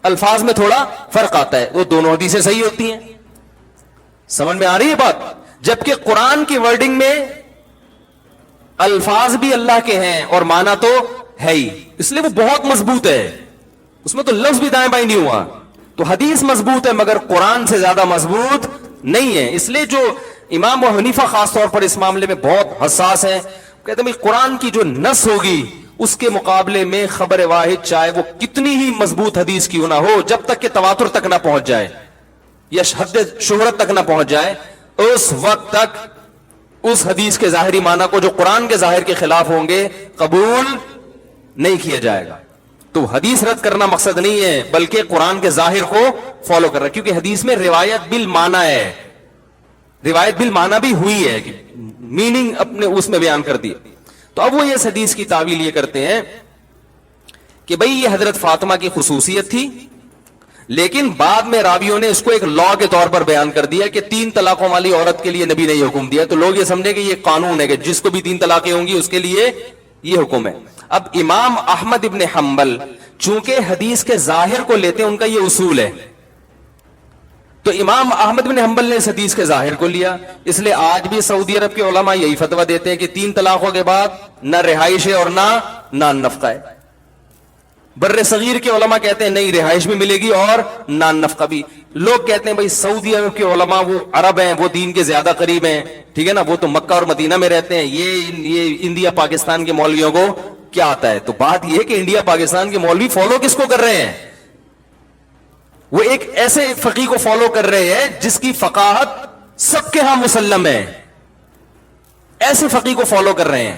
الفاظ میں تھوڑا فرق آتا ہے. وہ دونوں حدیثیں صحیح ہوتی ہیں. سمجھ میں آ رہی ہے بات؟ جبکہ قرآن کی ورڈنگ میں الفاظ بھی اللہ کے ہیں اور معنی تو ہے ہی, اس لیے وہ بہت مضبوط ہے, اس میں تو لفظ بھی دائیں بائیں نہیں ہوا. تو حدیث مضبوط ہے مگر قرآن سے زیادہ مضبوط نہیں ہے. اس لیے جو امام ابو حنیفہ خاص طور پر اس معاملے میں بہت حساس ہیں, کہتے ہیں قرآن کی جو نص ہوگی اس کے مقابلے میں خبر واحد چاہے وہ کتنی ہی مضبوط حدیث کیوں نہ ہو, جب تک کہ تواتر تک نہ پہنچ جائے یا حد شہرت تک نہ پہنچ جائے, اس وقت تک اس حدیث کے ظاہری معنی کو جو قرآن کے ظاہر کے خلاف ہوں گے قبول نہیں کیا جائے گا. تو حدیث رد کرنا مقصد نہیں ہے, بلکہ قرآن کے ظاہر کو فالو کرنا, کیونکہ حدیث میں روایت بالمعنی ہے. روایت بالمعنی بھی ہوئی ہے کہ میننگ اپنے اس میں بیان کر دی. تو اب وہ اس حدیث کی تعویل یہ کرتے ہیں کہ بھئی یہ حضرت فاطمہ کی خصوصیت تھی, لیکن بعد میں راویوں نے اس کو ایک لا کے طور پر بیان کر دیا کہ 3 طلاقوں والی عورت کے لیے نبی نے یہ حکم دیا, تو لوگ یہ سمجھے کہ یہ قانون ہے کہ جس کو بھی 3 طلاقیں ہوں گی اس کے لیے یہ حکم ہے. اب امام احمد ابن حنبل چونکہ حدیث کے ظاہر کو لیتے ہیں, ان کا یہ اصول ہے, تو امام احمد بن حنبل نے اس حدیث کے ظاہر کو لیا. اس لیے آج بھی سعودی عرب کے علماء یہی فتویٰ دیتے ہیں کہ 3 طلاقوں کے بعد نہ رہائش ہے اور نہ نفقہ ہے. بر صغیر کے علماء کہتے ہیں نہیں, رہائش بھی ملے گی اور نان نفقہ بھی. لوگ کہتے ہیں بھائی سعودی عرب کے علماء وہ عرب ہیں, وہ دین کے زیادہ قریب ہیں, ٹھیک ہے نا, وہ تو مکہ اور مدینہ میں رہتے ہیں, یہ انڈیا پاکستان کے مولویوں کو کیا آتا ہے. تو بات یہ ہے کہ انڈیا پاکستان کے مولوی فالو کس کو کر رہے ہیں؟ وہ ایک ایسے فقیہ کو فالو کر رہے ہیں جس کی فقاہت سب کے ہاں مسلم ہے, ایسے فقیہ کو فالو کر رہے ہیں,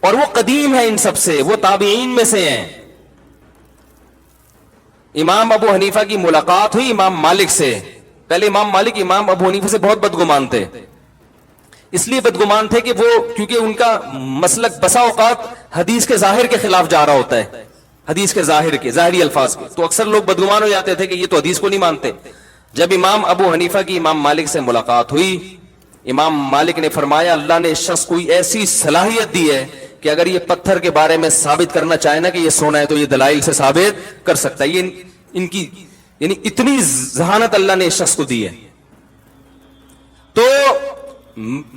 اور وہ قدیم ہے ان سب سے, وہ تابعین میں سے ہیں. امام ابو حنیفہ کی ملاقات ہوئی امام مالک سے. پہلے امام مالک امام ابو حنیفہ سے بہت بدگمان تھے, اس لیے بدگمان تھے کہ وہ کیونکہ ان کا مسلک بسا اوقات حدیث کے ظاہر کے خلاف جا رہا ہوتا ہے, حدیث کے ظاہری الفاظ کے, تو اکثر لوگ بدگمان ہو جاتے تھے کہ یہ تو حدیث کو نہیں مانتے. جب امام ابو حنیفہ کی امام مالک سے ملاقات ہوئی, امام مالک نے فرمایا اللہ نے اس شخص کو ایسی صلاحیت دی ہے کہ اگر یہ پتھر کے بارے میں ثابت کرنا چاہے نا کہ یہ سونا ہے تو یہ دلائل سے ثابت کر سکتا ہے. یہ ان کی یعنی اتنی ذہانت اللہ نے اس شخص کو دی ہے. تو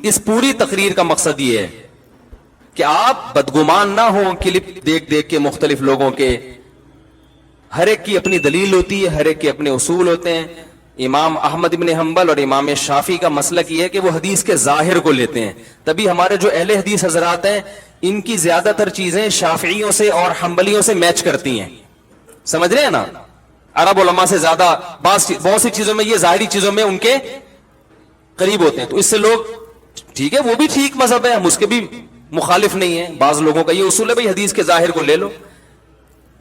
اس پوری تقریر کا مقصد یہ ہے کہ آپ بدگمان نہ ہوں کلپ دیکھ دیکھ کے مختلف لوگوں کے. ہر ایک کی اپنی دلیل ہوتی ہے, ہر ایک کے اپنے اصول ہوتے ہیں. امام احمد بن حنبل اور امام شافعی کا مسلک یہ ہے کہ وہ حدیث کے ظاہر کو لیتے ہیں. تبھی ہمارے جو اہل حدیث حضرات ہیں ان کی زیادہ تر چیزیں شافعیوں سے اور حنبلیوں سے میچ کرتی ہیں, سمجھ رہے ہیں نا. عرب علماء سے زیادہ بہت سی چیزوں میں, یہ ظاہری چیزوں میں ان کے قریب ہوتے ہیں. تو اس سے لوگ ٹھیک ہے, وہ بھی ٹھیک مذہب ہے, ہم اس کے بھی مخالف نہیں ہیں. بعض لوگوں کا یہ اصول ہے بھائی حدیث کے ظاہر کو لے لو,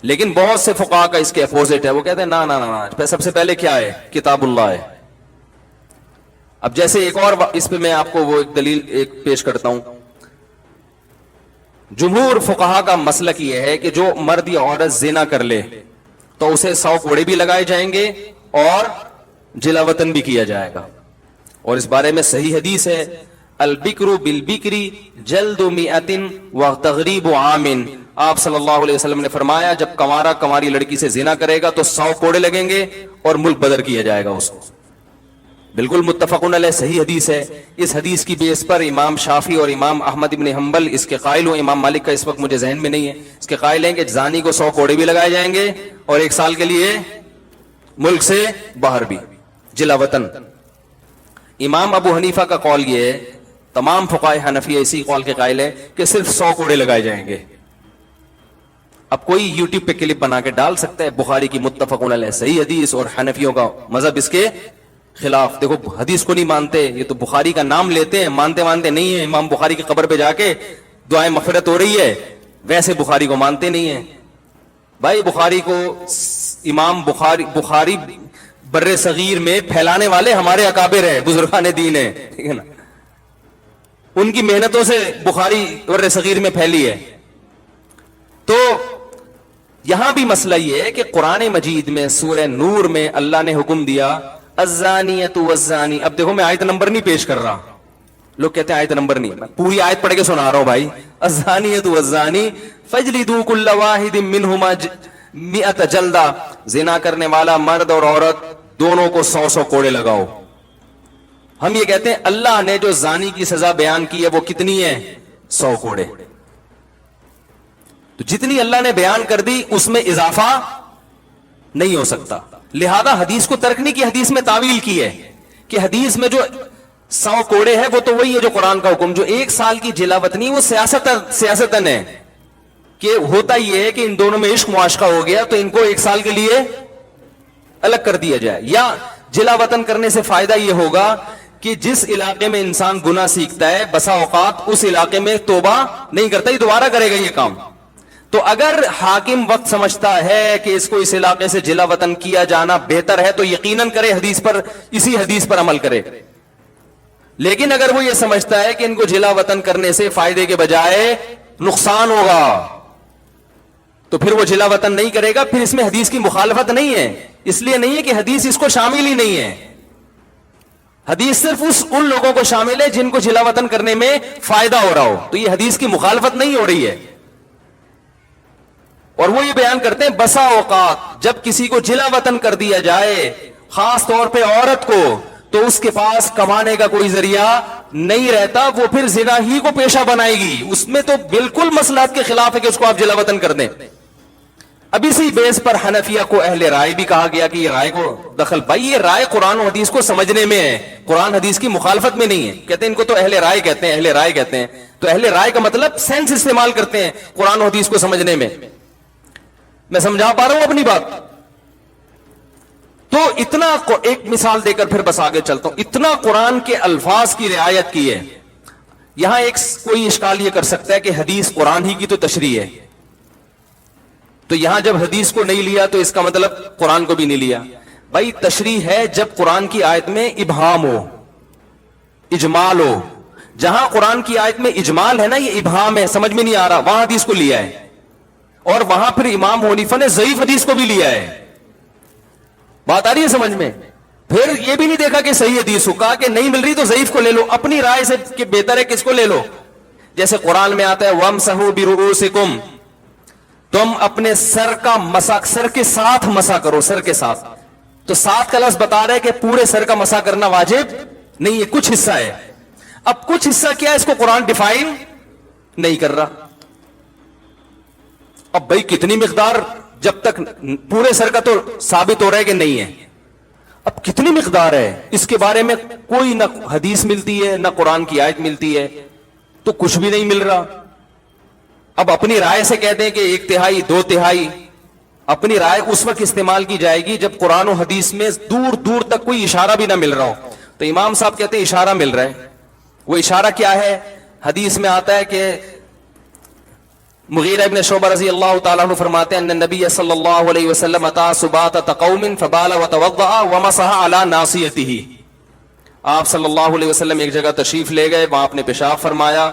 لیکن بہت سے فقہا کا اس کے اپوزٹ ہے. وہ کہتے ہیں نا سب سے پہلے کیا ہے, کتاب اللہ ہے. اب جیسے ایک اور اس پہ میں آپ کو وہ ایک دلیل ایک پیش کرتا ہوں. جمہور فقہا کا مسلک یہ ہے کہ جو مرد یا عورت زنا کر لے تو اسے 100 کوڑے بھی لگائے جائیں گے اور جلا وطن بھی کیا جائے گا. اور اس بارے میں صحیح حدیث ہے, البکر بالبکری جلد 100 وتغریب عام. آپ صلی اللہ علیہ وسلم نے فرمایا جب کنوارا کنواری لڑکی سے زنا کرے گا تو 100 کوڑے لگیں گے اور ملک بدر کیا جائے گا اس کو. بالکل متفقن علیہ صحیح حدیث ہے. اس حدیث کی بیس پر امام شافعی اور امام احمد ابن حنبل اس کے قائل ہوں. امام مالک کا اس وقت مجھے ذہن میں نہیں ہے, اس کے قائل ہیں کہ زانی کو 100 کوڑے بھی لگائے جائیں گے اور 1 سال کے لیے ملک سے باہر بھی, جلا وطن. امام ابو حنیفہ کا قول یہ ہے, تمام فقہاء حنفیہ اسی قول کے قائل ہیں کہ صرف 100 کوڑے لگائے جائیں گے. اب کوئی یوٹیوب پہ کلپ بنا کے ڈال سکتا ہے بخاری کی متفقن علیہ صحیح حدیث اور حنفیوں کا مذہب اس کے خلاف. دیکھو حدیث کو نہیں مانتے, یہ تو بخاری کا نام لیتے ہیں, مانتے نہیں ہیں. امام بخاری کی قبر پہ جا کے دعائیں مغفرت ہو رہی ہے, ویسے بخاری کو مانتے نہیں ہیں. بھائی بخاری کو امام بخاری بر صغیر میں پھیلانے والے ہمارے اکابر ہیں, بزرگان دین ہیں, ٹھیک ہے نا. ان کی محنتوں سے بخاری بر صغیر میں پھیلی ہے. تو یہاں بھی مسئلہ یہ ہے کہ قرآن مجید میں سورہ نور میں اللہ نے حکم دیا الزانیۃ والزانی. اب دیکھو میں آیت نمبر نہیں پیش کر رہا, لوگ کہتے ہیں آیت نمبر نہیں, میں پوری آیت پڑھ کے سنا رہا ہوں بھائی. الزانیۃ والزانی فاجلدوا کل واحد منہما 100 جلدہ. زنا کرنے والا مرد اور عورت دونوں کو 100 کوڑے لگاؤ. ہم یہ کہتے ہیں اللہ نے جو زانی کی سزا بیان کی ہے وہ کتنی ہے, 100 کوڑے. تو جتنی اللہ نے بیان کر دی اس میں اضافہ نہیں ہو سکتا. لہذا حدیث کو ترک نہیں کی, حدیث میں تعویل کی ہے کہ حدیث میں جو 100 کوڑے ہے وہ تو وہی ہے جو قرآن کا حکم. جو 1 سال کی جلا وطنی وہ سیاستن ہے کہ ہوتا یہ ہے کہ ان دونوں میں عشق معاشقہ ہو گیا تو ان کو 1 سال کے لیے الگ کر دیا جائے. یا جلا وطن کرنے سے فائدہ یہ ہوگا کہ جس علاقے میں انسان گناہ سیکھتا ہے بسا اوقات اس علاقے میں توبہ نہیں کرتا, یہ دوبارہ کرے گا یہ کام. تو اگر حاکم وقت سمجھتا ہے کہ اس کو اس علاقے سے جلا وطن کیا جانا بہتر ہے تو یقیناً کرے, حدیث پر, اسی حدیث پر عمل کرے. لیکن اگر وہ یہ سمجھتا ہے کہ ان کو جلا وطن کرنے سے فائدے کے بجائے نقصان ہوگا تو پھر وہ جلا وطن نہیں کرے گا. پھر اس میں حدیث کی مخالفت نہیں ہے, اس لیے نہیں ہے کہ حدیث اس کو شامل ہی نہیں ہے. حدیث صرف ان لوگوں کو شامل ہے جن کو جلا وطن کرنے میں فائدہ ہو رہا ہو, تو یہ حدیث کی مخالفت نہیں ہو رہی ہے. اور وہ یہ بیان کرتے ہیں بسا اوقات جب کسی کو جلا وطن کر دیا جائے, خاص طور پہ عورت کو, تو اس کے پاس کمانے کا کوئی ذریعہ نہیں رہتا, وہ پھر زنا ہی کو پیشہ بنائے گی. اس میں تو بالکل مصلحت کے خلاف ہے کہ اس کو آپ جلا وطن کر دیں. اب اسی بیس پر حنفیہ کو اہل رائے بھی کہا گیا کہ یہ رائے کو دخل, بھائی یہ رائے قرآن و حدیث کو سمجھنے میں ہے, قرآن حدیث کی مخالفت میں نہیں ہے. کہتے ہیں ان کو تو اہل رائے کہتے ہیں, اہل رائے کہتے ہیں. تو اہل رائے کا مطلب سینس استعمال کرتے ہیں قرآن و حدیث کو سمجھنے میں. میں سمجھا پا رہا ہوں اپنی بات؟ تو اتنا ایک مثال دے کر پھر بس آگے چلتا ہوں. اتنا قرآن کے الفاظ کی رعایت کی ہے. یہاں ایک کوئی اشکال یہ کر سکتا ہے کہ حدیث قرآن ہی کی تو تشریح ہے, تو یہاں جب حدیث کو نہیں لیا تو اس کا مطلب قرآن کو بھی نہیں لیا. بھائی تشریح ہے جب قرآن کی آیت میں ابہام ہو, اجمال ہو. جہاں قرآن کی آیت میں اجمال ہے نا, یہ ابہام ہے, سمجھ میں نہیں آ رہا, وہاں حدیث کو لیا ہے. اور وہاں پھر امام حنیفہ نے ضعیف حدیث کو بھی لیا ہے. بات آ رہی ہے سمجھ میں؟ پھر یہ بھی نہیں دیکھا کہ صحیح حدیث ہو, کہا کہ نہیں مل رہی تو ضعیف کو لے لو, اپنی رائے سے کہ بہتر ہے کس کو لے لو. جیسے قرآن میں آتا ہے وَامْسَحُوا بِرُؤُوسِكُمْ, تم اپنے سر کا مسح, سر کے ساتھ مسح کرو, سر کے ساتھ. تو ساتھ کا لفظ بتا رہے کہ پورے سر کا مسح کرنا واجب نہیں ہے, کچھ حصہ ہے. اب کچھ حصہ کیا ہے, اس کو قرآن ڈیفائن نہیں کر رہا. اب بھائی کتنی مقدار, جب تک پورے سر کا تو ثابت ہو رہا ہے کہ نہیں ہے, اب کتنی مقدار ہے اس کے بارے میں کوئی نہ حدیث ملتی ہے نہ قرآن کی آیت ملتی ہے, تو کچھ بھی نہیں مل رہا. اب اپنی رائے سے کہتے ہیں کہ 1/3 2/3, اپنی رائے اس وقت استعمال کی جائے گی جب قرآن و حدیث میں دور دور تک کوئی اشارہ بھی نہ مل رہا ہو. تو امام صاحب کہتے ہیں اشارہ مل رہا ہے. وہ اشارہ کیا ہے؟ حدیث میں آتا ہے کہ مغیرہ ابن شعبہ رضی اللہ تعالیٰ عنہ فرماتے ہیں ان النبی صلی اللہ علیہ وسلم اتى سباطۃ قوم فبال وتوضأ ومسح على ناصیتہ. آپ صلی اللہ علیہ وسلم ایک جگہ تشریف لے گئے, وہاں آپ نے پیشاب فرمایا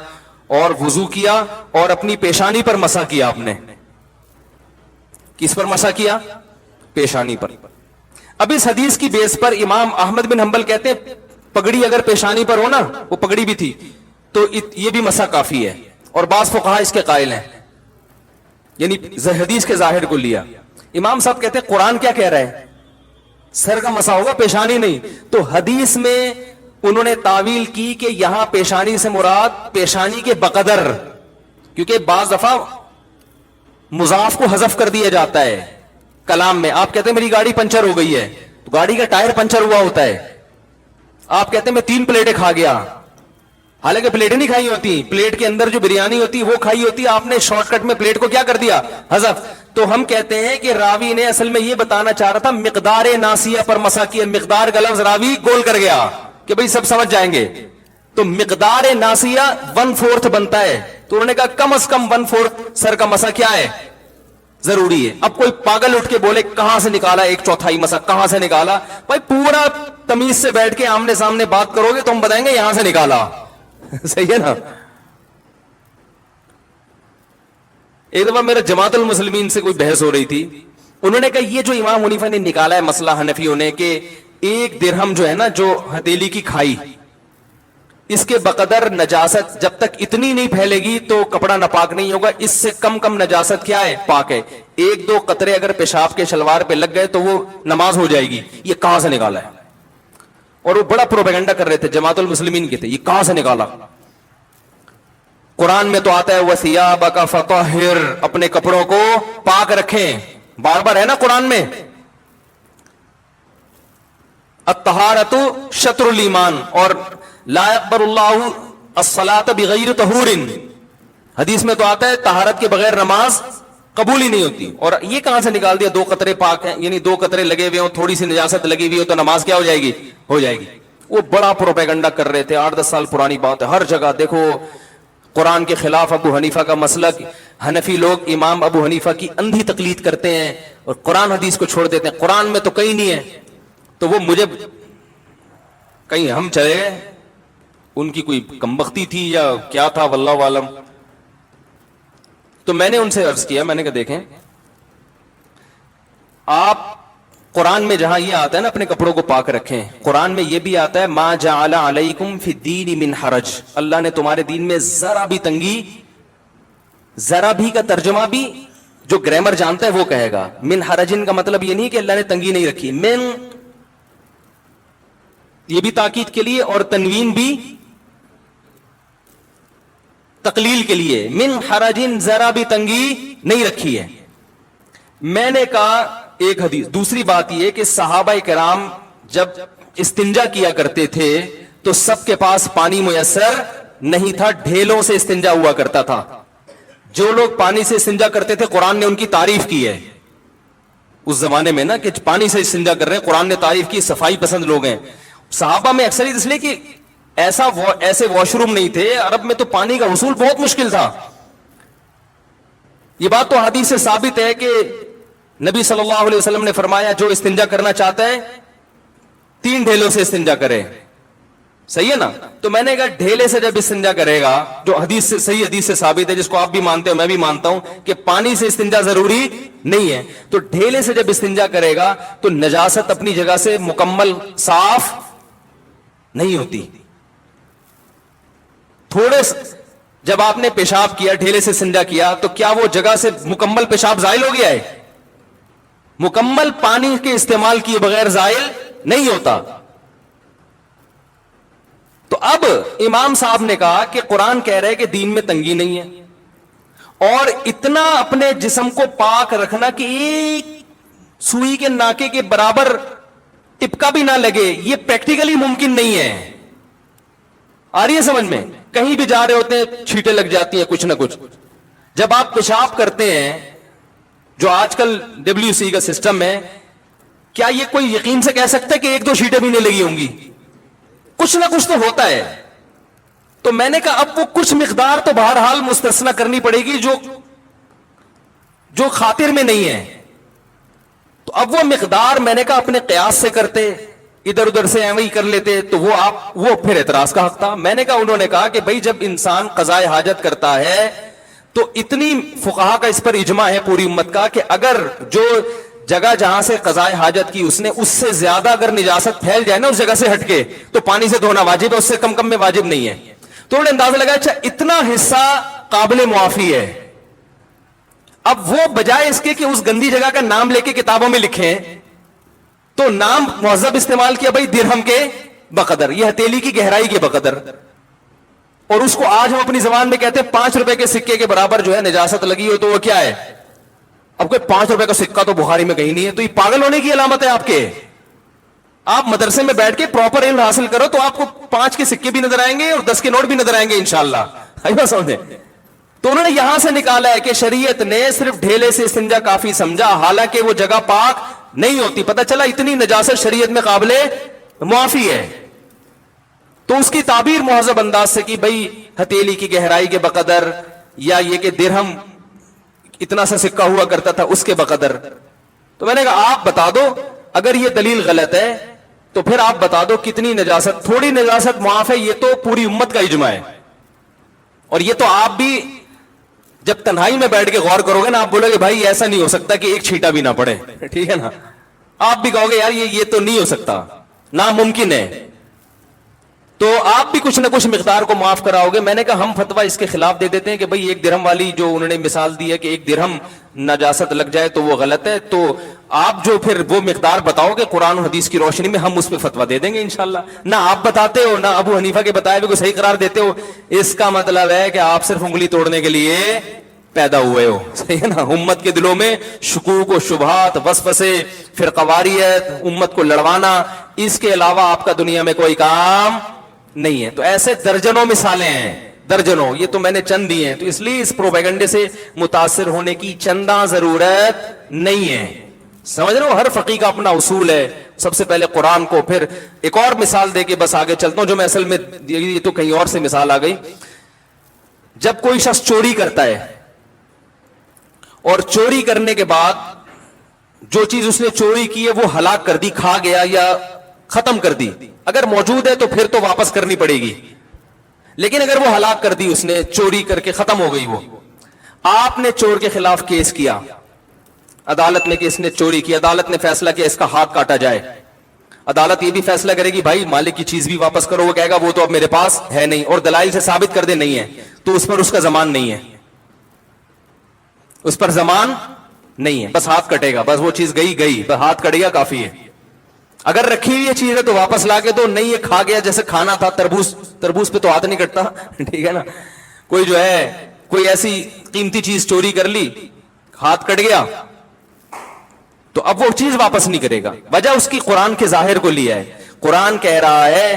اور وضو کیا اور اپنی پیشانی پر مسح کیا. آپ نے کس پر مسح کیا؟ پیشانی پر. اب اس حدیث کی بیس پر امام احمد بن حنبل کہتے ہیں پگڑی اگر پیشانی پر ہو نا, وہ پگڑی بھی تھی, تو یہ بھی مسح کافی ہے. اور بعض فقہا اس کے قائل ہیں, یعنی حدیث کے ظاہر کو لیا. امام صاحب کہتے ہیں قرآن کیا کہہ رہا ہے, سر کا مسح ہوگا, پیشانی نہیں. تو حدیث میں انہوں نے تعویل کی کہ یہاں پیشانی سے مراد پیشانی کے بقدر, کیونکہ بعض دفعہ مضاف کو حذف کر دیا جاتا ہے کلام میں. آپ کہتے ہیں میری گاڑی پنچر ہو گئی ہے, تو گاڑی کا ٹائر پنچر ہوا ہوتا ہے. آپ کہتے ہیں میں 3 پلیٹیں کھا گیا, حالانکہ پلیٹیں نہیں کھائی ہوتی, پلیٹ کے اندر جو بریانی ہوتی وہ کھائی ہوتی, آپ نے شارٹ کٹ میں پلیٹ کو کیا کر دیا, حذف. تو ہم کہتے ہیں کہ راوی نے اصل میں یہ بتانا چاہ رہا تھا مقدار ناسیہ پر مسح کیا. مقدار کا لفظ راوی گول کر گیا کہ بھئی سب سمجھ جائیں گے. تو مقدار ناسیہ 1/4 بنتا ہے, تو انہوں نے کہا کم از کم 1/4 سر کا مسح کیا ہے, ضروری ہے. اب کوئی پاگل اٹھ کے بولے کہاں سے نکالا 1/4 مسح, کہاں سے نکالا؟ بھائی پورا تمیز سے بیٹھ کے آمنے سامنے بات کرو گے تو ہم بتائیں گے یہاں سے نکالا. صحیح ہے نا؟ ایک دفعہ میرا جماعت المسلمین سے کوئی بحث ہو رہی تھی, انہوں نے کہا یہ جو امام حنیفہ نے نکالا ہے مسئلہ حنفیوں نے کہ 1 درہم جو ہے نا, جو ہتھیلی کی کھائی, اس کے بقدر نجاست جب تک اتنی نہیں پھیلے گی تو کپڑا ناپاک نہیں ہوگا, اس سے کم نجاست کیا ہے, پاک ہے. 1-2 قطرے اگر پیشاب کے شلوار پہ لگ گئے تو وہ نماز ہو جائے گی. یہ کہاں سے نکالا ہے؟ اور وہ بڑا پروپیگنڈا کر رہے تھے, جماعت المسلمین کے تھے, یہ کہاں سے نکالا؟ قرآن میں تو آتا ہے وَثِيَابَكَ فَطَهِّرْ, اپنے کپڑوں کو پاک رکھیں, بار بار ہے نا قرآن میں. الطہارۃ شطر الایمان, اور لا يقبل اللہ الصلاۃ بغیر طہور, حدیث میں تو آتا ہے طہارت کے بغیر نماز قبول ہی نہیں ہوتی. اور یہ کہاں سے نکال دیا 2 قطرے پاک ہیں, یعنی 2 قطرے لگے ہوئے ہوں, تھوڑی سی نجاست لگی ہوئی ہو تو نماز کیا ہو جائے گی, ہو جائے گی. وہ بڑا پروپیگنڈا کر رہے تھے, 8-10 سال پرانی بات ہے. ہر جگہ دیکھو قرآن کے خلاف ابو حنیفہ کا مسلک, حنفی لوگ امام ابو حنیفہ کی اندھی تقلید کرتے ہیں اور قرآن حدیث کو چھوڑ دیتے ہیں. قرآن میں تو کہیں نہیں ہے, تو وہ مجھے کہیں ہم چلے گئے ان کی کوئی کمبختی تھی یا کیا تھا واللہ عالم. تو میں نے ان سے عرض کیا, میں نے کہا دیکھیں آپ قرآن میں جہاں یہ آتا ہے نا اپنے کپڑوں کو پاک رکھیں, قرآن میں یہ بھی آتا ہے ما جعل علیکم فی الدین من حرج, اللہ نے تمہارے دین میں ذرا بھی تنگی, ذرا بھی کا ترجمہ بھی جو گرامر جانتا ہے وہ کہے گا, من حرجن کا مطلب یہ نہیں کہ اللہ نے تنگی نہیں رکھی, من یہ بھی تاکید کے لیے اور تنوین بھی تقلیل کے لیے, من حرجن ذرا بھی تنگی نہیں رکھی ہے. میں نے کہا ایک حدیث. دوسری بات یہ کہ صحابہ کرام جب استنجا کیا کرتے تھے تو سب کے پاس پانی میسر نہیں تھا, ڈھیلوں سے استنجا ہوا کرتا تھا. جو لوگ پانی سے استنجا کرتے تھے قرآن نے ان کی تعریف کی ہے اس زمانے میں نا, کہ پانی سے استنجا کر رہے ہیں, قرآن نے تعریف کی, صفائی پسند لوگ ہیں. صحابہ میں اکثریت اس لیے کہ ایسے واش روم نہیں تھے, عرب میں تو پانی کا حصول بہت مشکل تھا. یہ بات تو حدیث سے ثابت ہے کہ نبی صلی اللہ علیہ وسلم نے فرمایا جو استنجا کرنا چاہتا ہے 3 ڈھیلوں سے استنجا کرے, صحیح ہے نا. تو میں نے کہا ڈھیلے سے جب استنجا کرے گا, جو حدیث سے صحیح حدیث سے ثابت ہے, جس کو آپ بھی مانتے ہو میں بھی مانتا ہوں کہ پانی سے استنجا ضروری نہیں ہے, تو ڈھیلے سے جب استنجا کرے گا تو نجاست اپنی جگہ سے مکمل صاف نہیں ہوتی. تھوڑے جب آپ نے پیشاب کیا, ڈھیلے سے استنجا کیا, تو کیا وہ جگہ سے مکمل پیشاب زائل ہو گیا ہے؟ مکمل پانی کے استعمال کیے بغیر زائل نہیں ہوتا. تو اب امام صاحب نے کہا کہ قرآن کہہ رہے کہ دین میں تنگی نہیں ہے, اور اتنا اپنے جسم کو پاک رکھنا کہ ایک سوئی کے ناکے کے برابر ٹپکا بھی نہ لگے, یہ پریکٹیکلی ممکن نہیں ہے. آ رہی ہے سمجھ میں؟ کہیں بھی جا رہے ہوتے ہیں چھینٹیں لگ جاتی ہیں کچھ نہ کچھ. جب آپ پیشاب کرتے ہیں, جو آج کل WC کا سسٹم ہے, کیا یہ کوئی یقین سے کہہ سکتا ہے کہ 1-2 چھینٹیں بھی نہیں لگی ہوں گی؟ کچھ نہ کچھ تو ہوتا ہے. تو میں نے کہا اب وہ کچھ مقدار تو بہرحال مستثنا کرنی پڑے گی جو خاطر میں نہیں ہے. تو اب وہ مقدار میں نے کہا اپنے قیاس سے کرتے, ادھر ادھر سے ایویں کر لیتے, تو وہ پھر اعتراض کا حق تھا. میں نے کہا, انہوں نے کہا کہ بھائی جب انسان قضاء حاجت کرتا ہے تو اتنی فقہا کا اس پر اجماع ہے پوری امت کا کہ اگر جو جگہ جہاں سے قضاء حاجت کی اس نے اس سے زیادہ اگر نجاست پھیل جائے نا اس جگہ سے ہٹ کے, تو پانی سے دھونا واجب ہے, اس سے کم میں واجب نہیں ہے. تو انہوں نے اندازہ لگایا اچھا اتنا حصہ قابل معافی ہے. اب وہ بجائے اس کے کہ اس گندی جگہ کا نام لے کے کتابوں میں لکھیں, تو نام مہذب استعمال کیا, بھائی درہم کے بقدر, یہ ہتھیلی کی گہرائی کے بقدر. اور اس کو آج ہم اپنی زبان میں کہتے ہیں 5 روپے کے سکے کے برابر جو ہے نجاست لگی ہو تو وہ کیا ہے؟ اب کوئی 5 روپے کا سکہ تو بخاری میں کہیں نہیں ہے, تو یہ پاگل ہونے کی علامت ہے آپ کے. آپ مدرسے میں بیٹھ کے پراپر علم حاصل کرو تو آپ کو 5 کے سکے بھی نظر آئیں گے اور 10 کے نوٹ بھی نظر آئیں گے انشاءاللہ. ایسا سمجھیں. تو انہوں نے یہاں سے نکالا ہے کہ شریعت نے صرف ڈھیلے سے استنجا کافی سمجھا, حالانکہ وہ جگہ پاک نہیں ہوتی. پتہ چلا اتنی نجاست شریعت میں قابل معافی ہے. تو اس کی تعبیر مہذب انداز سے کی, بھائی ہتھیلی کی گہرائی کے بقدر, یا یہ کہ درہم اتنا سا سکہ ہوا کرتا تھا اس کے بقدر. تو میں نے کہا آپ بتا دو, اگر یہ دلیل غلط ہے تو پھر آپ بتا دو کتنی نجاست, تھوڑی نجاست معاف ہے, یہ تو پوری امت کا اجماع ہے. اور یہ تو آپ بھی جب تنہائی میں بیٹھ کے غور کرو گے نا, آپ بولو گے بھائی ایسا نہیں ہو سکتا کہ ایک چھینٹا بھی نہ پڑے, ٹھیک ہے نا. آپ بھی کہو گے یار یہ تو نہیں ہو سکتا, ناممکن ہے. تو آپ بھی کچھ نہ کچھ مقدار کو معاف کراؤ گے. میں نے کہا ہم فتویٰ اس کے خلاف دے دیتے ہیں کہ بھئی 1 درہم والی جو انہوں نے مثال دی ہے کہ 1 درہم نجاست لگ جائے تو وہ غلط ہے. تو آپ جو پھر وہ مقدار بتاؤ گے قرآن و حدیث کی روشنی میں, ہم اس پہ فتویٰ دے دیں گے انشاءاللہ. نہ آپ بتاتے ہو نہ ابو حنیفہ کے بتائے ہوئے کو صحیح قرار دیتے ہو. اس کا مطلب ہے کہ آپ صرف انگلی توڑنے کے لیے پیدا ہوئے ہو, صحیح ہے نا. امت کے دلوں میں شکوک و شبہات, وسوسے, فرقواریت, امت کو لڑوانا, اس کے علاوہ آپ کا دنیا میں کوئی کام نہیں ہے. تو ایسے درجنوں مثالیں ہیں, درجنوں. یہ تو میں نے چند دی ہیں. تو اس لیے اس پروپیگنڈے سے متاثر ہونے کی چندہ ضرورت نہیں ہے. سمجھ رہے ہو, ہر فقی کا اپنا اصول ہے. سب سے پہلے قرآن کو, پھر ایک اور مثال دے کے بس آگے چلتا ہوں, جو میں اصل میں یہ تو کہیں اور سے مثال آ گئی. جب کوئی شخص چوری کرتا ہے اور چوری کرنے کے بعد جو چیز اس نے چوری کی ہے وہ ہلاک کر دی, کھا گیا یا ختم کر دی, اگر موجود ہے تو پھر تو واپس کرنی پڑے گی, لیکن اگر وہ ہلاک کر دی اس نے, چوری کر کے ختم ہو گئی وہ, آپ نے چور کے خلاف کیس کیا عدالت میں کہ اس نے چوری کی, عدالت نے فیصلہ کیا اس کا ہاتھ کاٹا جائے, عدالت یہ بھی فیصلہ کرے گی بھائی مالک کی چیز بھی واپس کرو, وہ کہے گا وہ تو اب میرے پاس ہے نہیں, اور دلائل سے ثابت کر دے نہیں ہے, تو اس پر اس کا ضمان نہیں ہے, اس پر ضمان نہیں ہے, بس ہاتھ کٹے گا, بس وہ چیز گئی, بس ہاتھ کٹ گیا کافی ہے. اگر رکھی ہوئی یہ چیز ہے تو واپس لا کے دو, نہیں یہ کھا گیا جیسے کھانا تھا, تربوز پہ تو ہاتھ نہیں کٹتا ٹھیک ہے نا, کوئی جو ہے کوئی ایسی قیمتی چیز چوری کر لی, ہاتھ کٹ گیا, تو اب وہ چیز واپس نہیں کرے گا. وجہ اس کی قرآن کے ظاہر کو لیا ہے. قرآن کہہ رہا ہے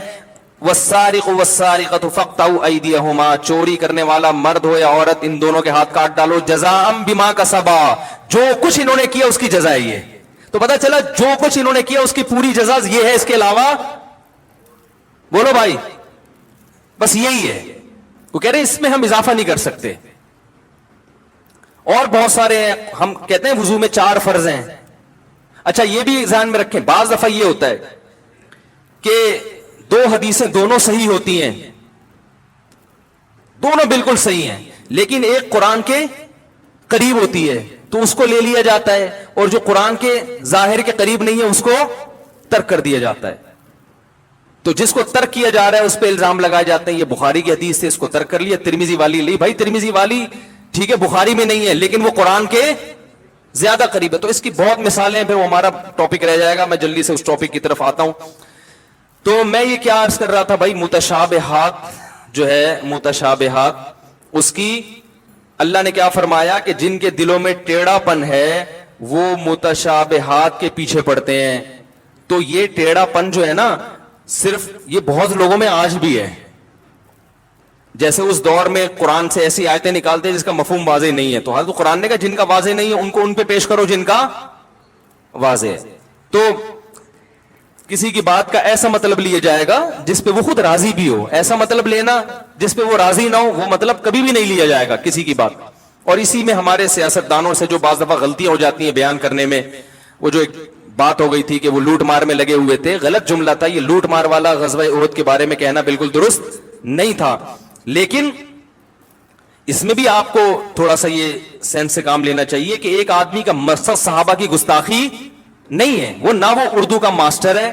والسارق والسارقۃ فاقطعوا ایدیہما, چوری کرنے والا مرد ہو یا عورت ان دونوں کے ہاتھ کاٹ ڈالو, جزاء بما کسبا, جو کچھ انہوں نے کیا اس کی جزا یہ. تو پتا چلا جو کچھ انہوں نے کیا اس کی پوری جزا یہ ہے, اس کے علاوہ بولو بھائی بس یہی ہے. وہ کہہ رہے ہیں اس میں ہم اضافہ نہیں کر سکتے. اور بہت سارے ہیں, ہم کہتے ہیں وضو میں 4 فرض ہیں. اچھا یہ بھی ذہن میں رکھیں, بعض دفعہ یہ ہوتا ہے کہ 2 حدیثیں دونوں صحیح ہوتی ہیں, دونوں بالکل صحیح ہیں, لیکن ایک قرآن کے قریب ہوتی ہے تو اس کو لے لیا جاتا ہے, اور جو قرآن کے ظاہر کے قریب نہیں ہے اس کو ترک کر دیا جاتا ہے. تو جس کو ترک کیا جا رہا ہے اس پہ الزام لگائے جاتے ہیں یہ بخاری کی حدیث سے اس کو ترک کر لیا, ترمذی والی لی, بھائی ترمذی والی ٹھیک ہے بخاری میں نہیں ہے لیکن وہ قرآن کے زیادہ قریب ہے. تو اس کی بہت مثالیں ہیں, پھر وہ ہمارا ٹاپک رہ جائے گا, میں جلدی سے اس ٹاپک کی طرف آتا ہوں. تو میں یہ کیا عرض کر رہا تھا بھائی, متشابہات جو ہے متشابہات, اس کی اللہ نے کیا فرمایا کہ جن کے دلوں میں ٹیڑھا پن ہے وہ متشابہات کے پیچھے پڑتے ہیں. تو یہ ٹیڑھا پن جو ہے نا صرف یہ بہت لوگوں میں آج بھی ہے. جیسے اس دور میں قرآن سے ایسی آیتیں نکالتے ہیں جس کا مفہوم واضح نہیں ہے, تو حضرت قرآن نے کہا جن کا واضح نہیں ہے ان کو ان پہ پیش کرو جن کا واضح ہے. تو کسی کی بات کا ایسا مطلب لیا جائے گا جس پہ وہ خود راضی بھی ہو, ایسا مطلب لینا جس پہ وہ راضی نہ ہو وہ مطلب کبھی بھی نہیں لیا جائے گا کسی کی بات. اور اسی میں ہمارے سیاستدانوں سے جو بعض دفعہ غلطیاں ہو جاتی ہیں بیان کرنے میں, وہ جو ایک بات ہو گئی تھی کہ وہ لوٹ مار میں لگے ہوئے تھے, غلط جملہ تھا یہ, لوٹ مار والا غزوہ احد کے بارے میں کہنا بالکل درست نہیں تھا. لیکن اس میں بھی آپ کو تھوڑا سا یہ سینس سے کام لینا چاہیے کہ ایک آدمی کا مقصد صحابہ کی گستاخی نہیں ہے, وہ نہ وہ اردو کا ماسٹر ہے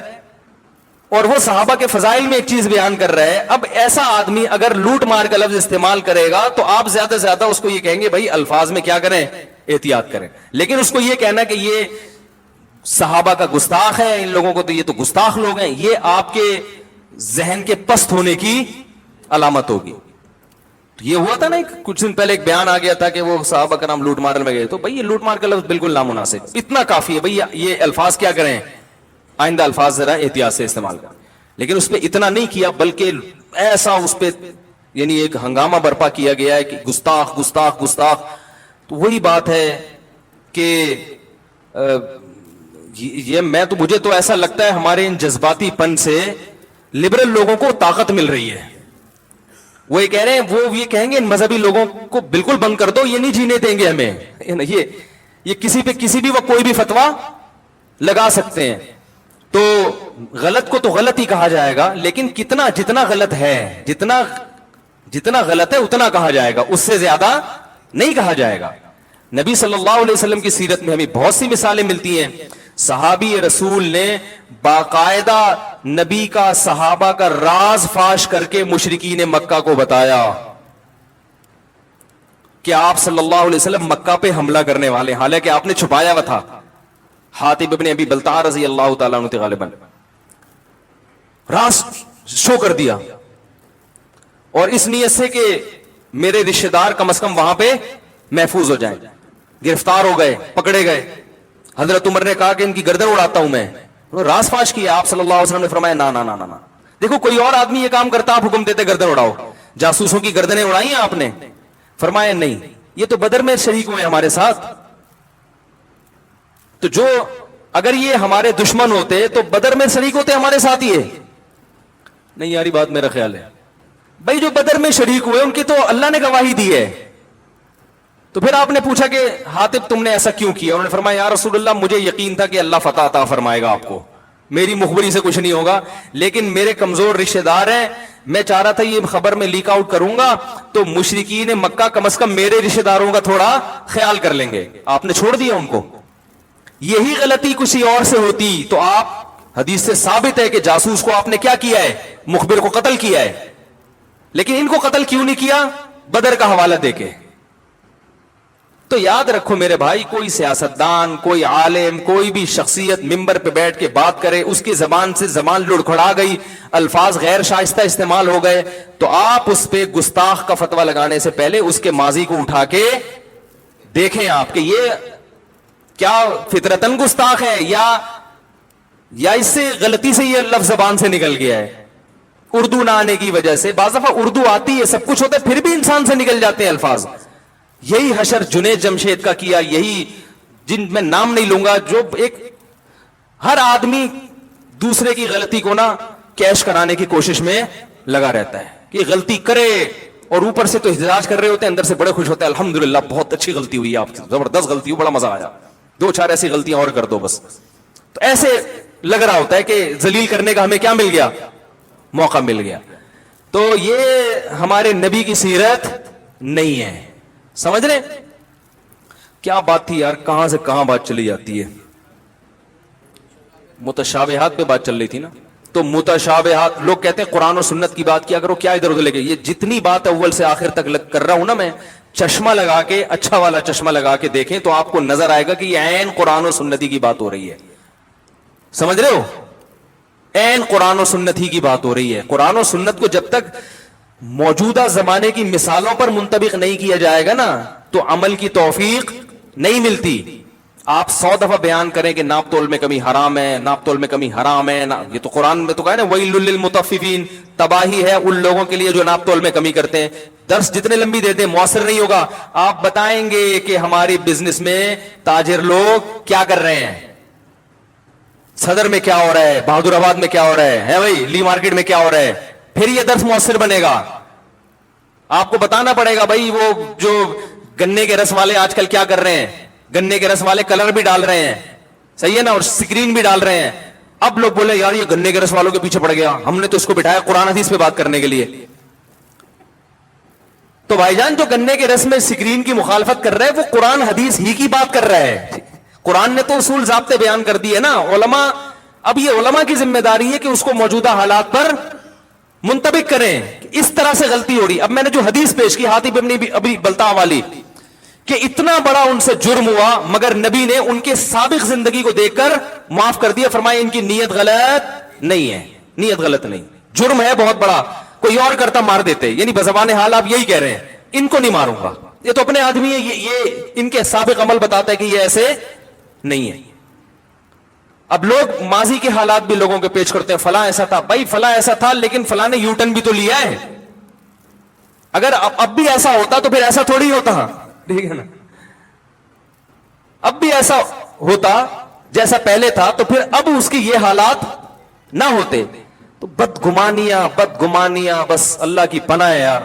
اور وہ صحابہ کے فضائل میں ایک چیز بیان کر رہا ہے. اب ایسا آدمی اگر لوٹ مار کا لفظ استعمال کرے گا تو آپ زیادہ سے زیادہ اس کو یہ کہیں گے بھائی الفاظ میں کیا کریں, احتیاط کریں. لیکن اس کو یہ کہنا کہ یہ صحابہ کا گستاخ ہے, ان لوگوں کو تو یہ تو گستاخ لوگ ہیں, یہ آپ کے ذہن کے پست ہونے کی علامت ہوگی. یہ ہوا تھا نا کچھ دن پہلے ایک بیان آ گیا تھا کہ وہ صحابہ کرام لوٹ مار میں گئے, تو بھائی یہ لوٹ مار کا لفظ بالکل نامناسب, اتنا کافی ہے بھائی یہ الفاظ کیا کریں, آئندہ الفاظ ذرا احتیاط سے استعمال کریں. لیکن اس پہ اتنا نہیں کیا بلکہ ایسا اس پہ یعنی ایک ہنگامہ برپا کیا گیا ہے کہ گستاخ گستاخ گستاخ. تو وہی بات ہے کہ یہ مجھے تو ایسا لگتا ہے ہمارے ان جذباتی پن سے لبرل لوگوں کو طاقت مل رہی ہے. وہ یہ کہہ رہے ہیں, وہ یہ کہیں گے ان مذہبی لوگوں کو بالکل بند کر دو, یہ نہیں جینے دیں گے ہمیں, یہ کسی پہ کسی بھی وقت کوئی بھی فتوا لگا سکتے ہیں. تو غلط کو تو غلط ہی کہا جائے گا, لیکن جتنا غلط ہے جتنا غلط ہے اتنا کہا جائے گا, اس سے زیادہ نہیں کہا جائے گا. نبی صلی اللہ علیہ وسلم کی سیرت میں ہمیں بہت سی مثالیں ملتی ہیں. صحابی رسول نے باقاعدہ نبی کا صحابہ کا راز فاش کر کے مشرکین مکہ کو بتایا کہ آپ صلی اللہ علیہ وسلم مکہ پہ حملہ کرنے والے, حالانکہ آپ نے چھپایا ہوا تھا. حاتب ابن ابی بلتع رضی اللہ تعالیٰ عنہ غالباً راز شو کر دیا, اور اس نیت سے کہ میرے رشتہ دار کم از کم وہاں پہ محفوظ ہو جائیں. گرفتار ہو گئے, پکڑے گئے. حضرت عمر نے کہا کہ ان کی گردن اڑاتا ہوں میں, راز فاش کیا. آپ صلی اللہ علیہ وسلم نے فرمایا نا نا نا نا, دیکھو کوئی اور آدمی یہ کام کرتا آپ حکم دیتے گردن اڑاؤ. جاسوسوں کی گردنیں اڑائی ہیں آپ نے؟ فرمایا نہیں, یہ تو بدر میں شریک ہوئے ہمارے ساتھ. تو جو اگر یہ ہمارے دشمن ہوتے تو بدر میں شریک ہوتے ہمارے ساتھ ہی ہے. نہیں یاری بات میرا خیال ہے بھائی, جو بدر میں شریک ہوئے ان کی تو اللہ نے گواہی دی ہے. تو پھر آپ نے پوچھا کہ حاتب تم نے ایسا کیوں کیا؟ انہوں نے فرمایا یا رسول اللہ مجھے یقین تھا کہ اللہ فتح عطا فرمائے گا آپ کو. میری مخبری سے کچھ نہیں ہوگا، لیکن میرے کمزور رشتہ دار ہیں، میں چاہ رہا تھا یہ خبر میں لیک آؤٹ کروں گا تو مشرکین مکہ کم از کم میرے رشتہ داروں کا تھوڑا خیال کر لیں گے، آپ نے چھوڑ دیا ان کو۔ یہی غلطی کسی اور سے ہوتی تو آپ، حدیث سے ثابت ہے کہ جاسوس کو آپ نے کیا کیا ہے؟ مخبر کو قتل کیا ہے، لیکن ان کو قتل کیوں نہیں کیا؟ بدر کا حوالہ دے کے۔ تو یاد رکھو میرے بھائی، کوئی سیاستدان، کوئی عالم، کوئی بھی شخصیت ممبر پہ بیٹھ کے بات کرے، اس کی زبان سے زبان لڑکھڑا گئی، الفاظ غیر شائستہ استعمال ہو گئے، تو آپ اس پہ گستاخ کا فتویٰ لگانے سے پہلے اس کے ماضی کو اٹھا کے دیکھیں آپ کہ یہ کیا فطرتاً گستاخ ہے یا اس سے غلطی سے یہ لفظ زبان سے نکل گیا ہے، اردو نہ آنے کی وجہ سے۔ بعض دفعہ اردو آتی ہے، سب کچھ ہوتا ہے، پھر بھی انسان سے نکل جاتے ہیں الفاظ۔ یہی حشر جنید جمشید کا کیا، یہی جن میں نام نہیں لوں گا، جو ایک ہر آدمی دوسرے کی غلطی کو نا کیش کرانے کی کوشش میں لگا رہتا ہے کہ غلطی کرے، اور اوپر سے تو احتجاج کر رہے ہوتے ہیں، اندر سے بڑے خوش ہوتے ہیں، الحمدللہ بہت اچھی غلطی ہوئی آپ کی، زبردست غلطی ہوئی، بڑا مزہ آیا، دو چار ایسی غلطیاں اور کر دو بس۔ تو ایسے لگ رہا ہوتا ہے کہ ذلیل کرنے کا ہمیں کیا مل گیا؟ موقع مل گیا۔ تو یہ ہمارے نبی کی سیرت نہیں ہے، سمجھ رہے؟ کیا بات تھی یار، کہاں سے کہاں بات چلی جاتی ہے؟ متشابہات پہ بات چل رہی تھی نا۔ تو متشابہات، لوگ کہتے ہیں قرآن و سنت کی بات کیا کرو، کیا ادھر ادھر لے گئے؟ یہ جتنی بات اول سے آخر تک کر رہا ہوں نا میں، چشمہ لگا کے، اچھا والا چشمہ لگا کے دیکھیں تو آپ کو نظر آئے گا کہ یہ عین قرآن و سنتی کی بات ہو رہی ہے، سمجھ رہے ہو؟ عین قرآن و سنت ہی کی بات ہو رہی ہے۔ قرآن و سنت کو جب تک موجودہ زمانے کی مثالوں پر منطبق نہیں کیا جائے گا نا تو عمل کی توفیق نہیں ملتی۔ آپ 100 دفعہ بیان کریں کہ ناپ تول میں کمی حرام ہے، ناپ تول میں کمی حرام ہے، یہ تو قرآن میں تو کہا ہے نا وَيْلٌ لِّلْمُطَفِّفِينَ، تباہی ہے ان لوگوں کے لیے جو ناپ تول میں کمی کرتے ہیں۔ درس جتنے لمبی دے دیں مؤثر نہیں ہوگا۔ آپ بتائیں گے کہ ہماری بزنس میں تاجر لوگ کیا کر رہے ہیں، صدر میں کیا ہو رہا ہے، بہادر آباد میں کیا ہو رہا ہے بھائی، لی مارکیٹ میں کیا ہو رہا ہے، پھر یہ درس مؤثر بنے گا۔ آپ کو بتانا پڑے گا بھائی وہ جو گنے کے رس والے آج کل کیا کر رہے ہیں، گنے کے رس والے کلر بھی ڈال رہے ہیں، صحیح ہے نا، اور سکرین بھی ڈال رہے ہیں۔ اب لوگ بولے یار یہ گنے کے رس والوں کے پیچھے پڑ گیا، ہم نے تو اس کو بٹھایا قرآن حدیث پہ بات کرنے کے لیے۔ تو بھائی جان جو گنے کے رس میں سکرین کی مخالفت کر رہا ہے وہ قرآن حدیث ہی کی بات کر رہا ہے۔ قرآن نے تو اصول ضابطے بیان کر دیے نا، علماء، اب یہ علماء کی ذمہ داری ہے کہ اس کو موجودہ حالات پر منطبق کریں۔ اس طرح سے غلطی ہو رہی، اب میں نے جو حدیث پیش کی حاتب ابن ابی بلتع والی، کہ اتنا بڑا ان سے جرم ہوا مگر نبی نے ان کے سابق زندگی کو دیکھ کر معاف کر دیا، فرمایا ان کی نیت غلط نہیں ہے، نیت غلط نہیں، جرم ہے بہت بڑا، کوئی اور کرتا مار دیتے، یعنی بزبان حال آپ یہی کہہ رہے ہیں ان کو نہیں ماروں گا، یہ تو اپنے آدمی ہے، یہ ان کے سابق عمل بتاتا ہے کہ یہ ایسے نہیں ہے۔ اب لوگ ماضی کے حالات بھی لوگوں کے پیش کرتے ہیں، فلاں ایسا تھا، بھائی فلاں ایسا تھا لیکن فلاں نے یو ٹرن بھی تو لیا ہے، اگر اب بھی ایسا ہوتا تو پھر ایسا تھوڑی ہوتا، ٹھیک ہے نا، اب بھی ایسا ہوتا جیسا پہلے تھا تو پھر اب اس کی یہ حالات نہ ہوتے۔ تو بدگمانیاں بس اللہ کی پناہ ہے یار۔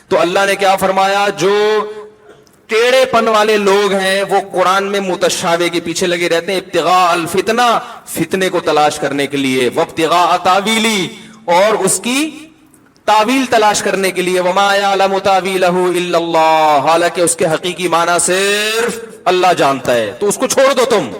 تو اللہ نے کیا فرمایا، جو ٹیڑے پن والے لوگ ہیں وہ قرآن میں متشابہ کے پیچھے لگے رہتے ہیں، ابتغاء الفتنہ، فتنے کو تلاش کرنے کے لیے، وابتغاء تاویلی، اور اس کی تعویل تلاش کرنے کے لیے، وما یعلم تاویلہ الا اللہ، حالانکہ اس کے حقیقی معنی صرف اللہ جانتا ہے۔ تو اس کو چھوڑ دو تم،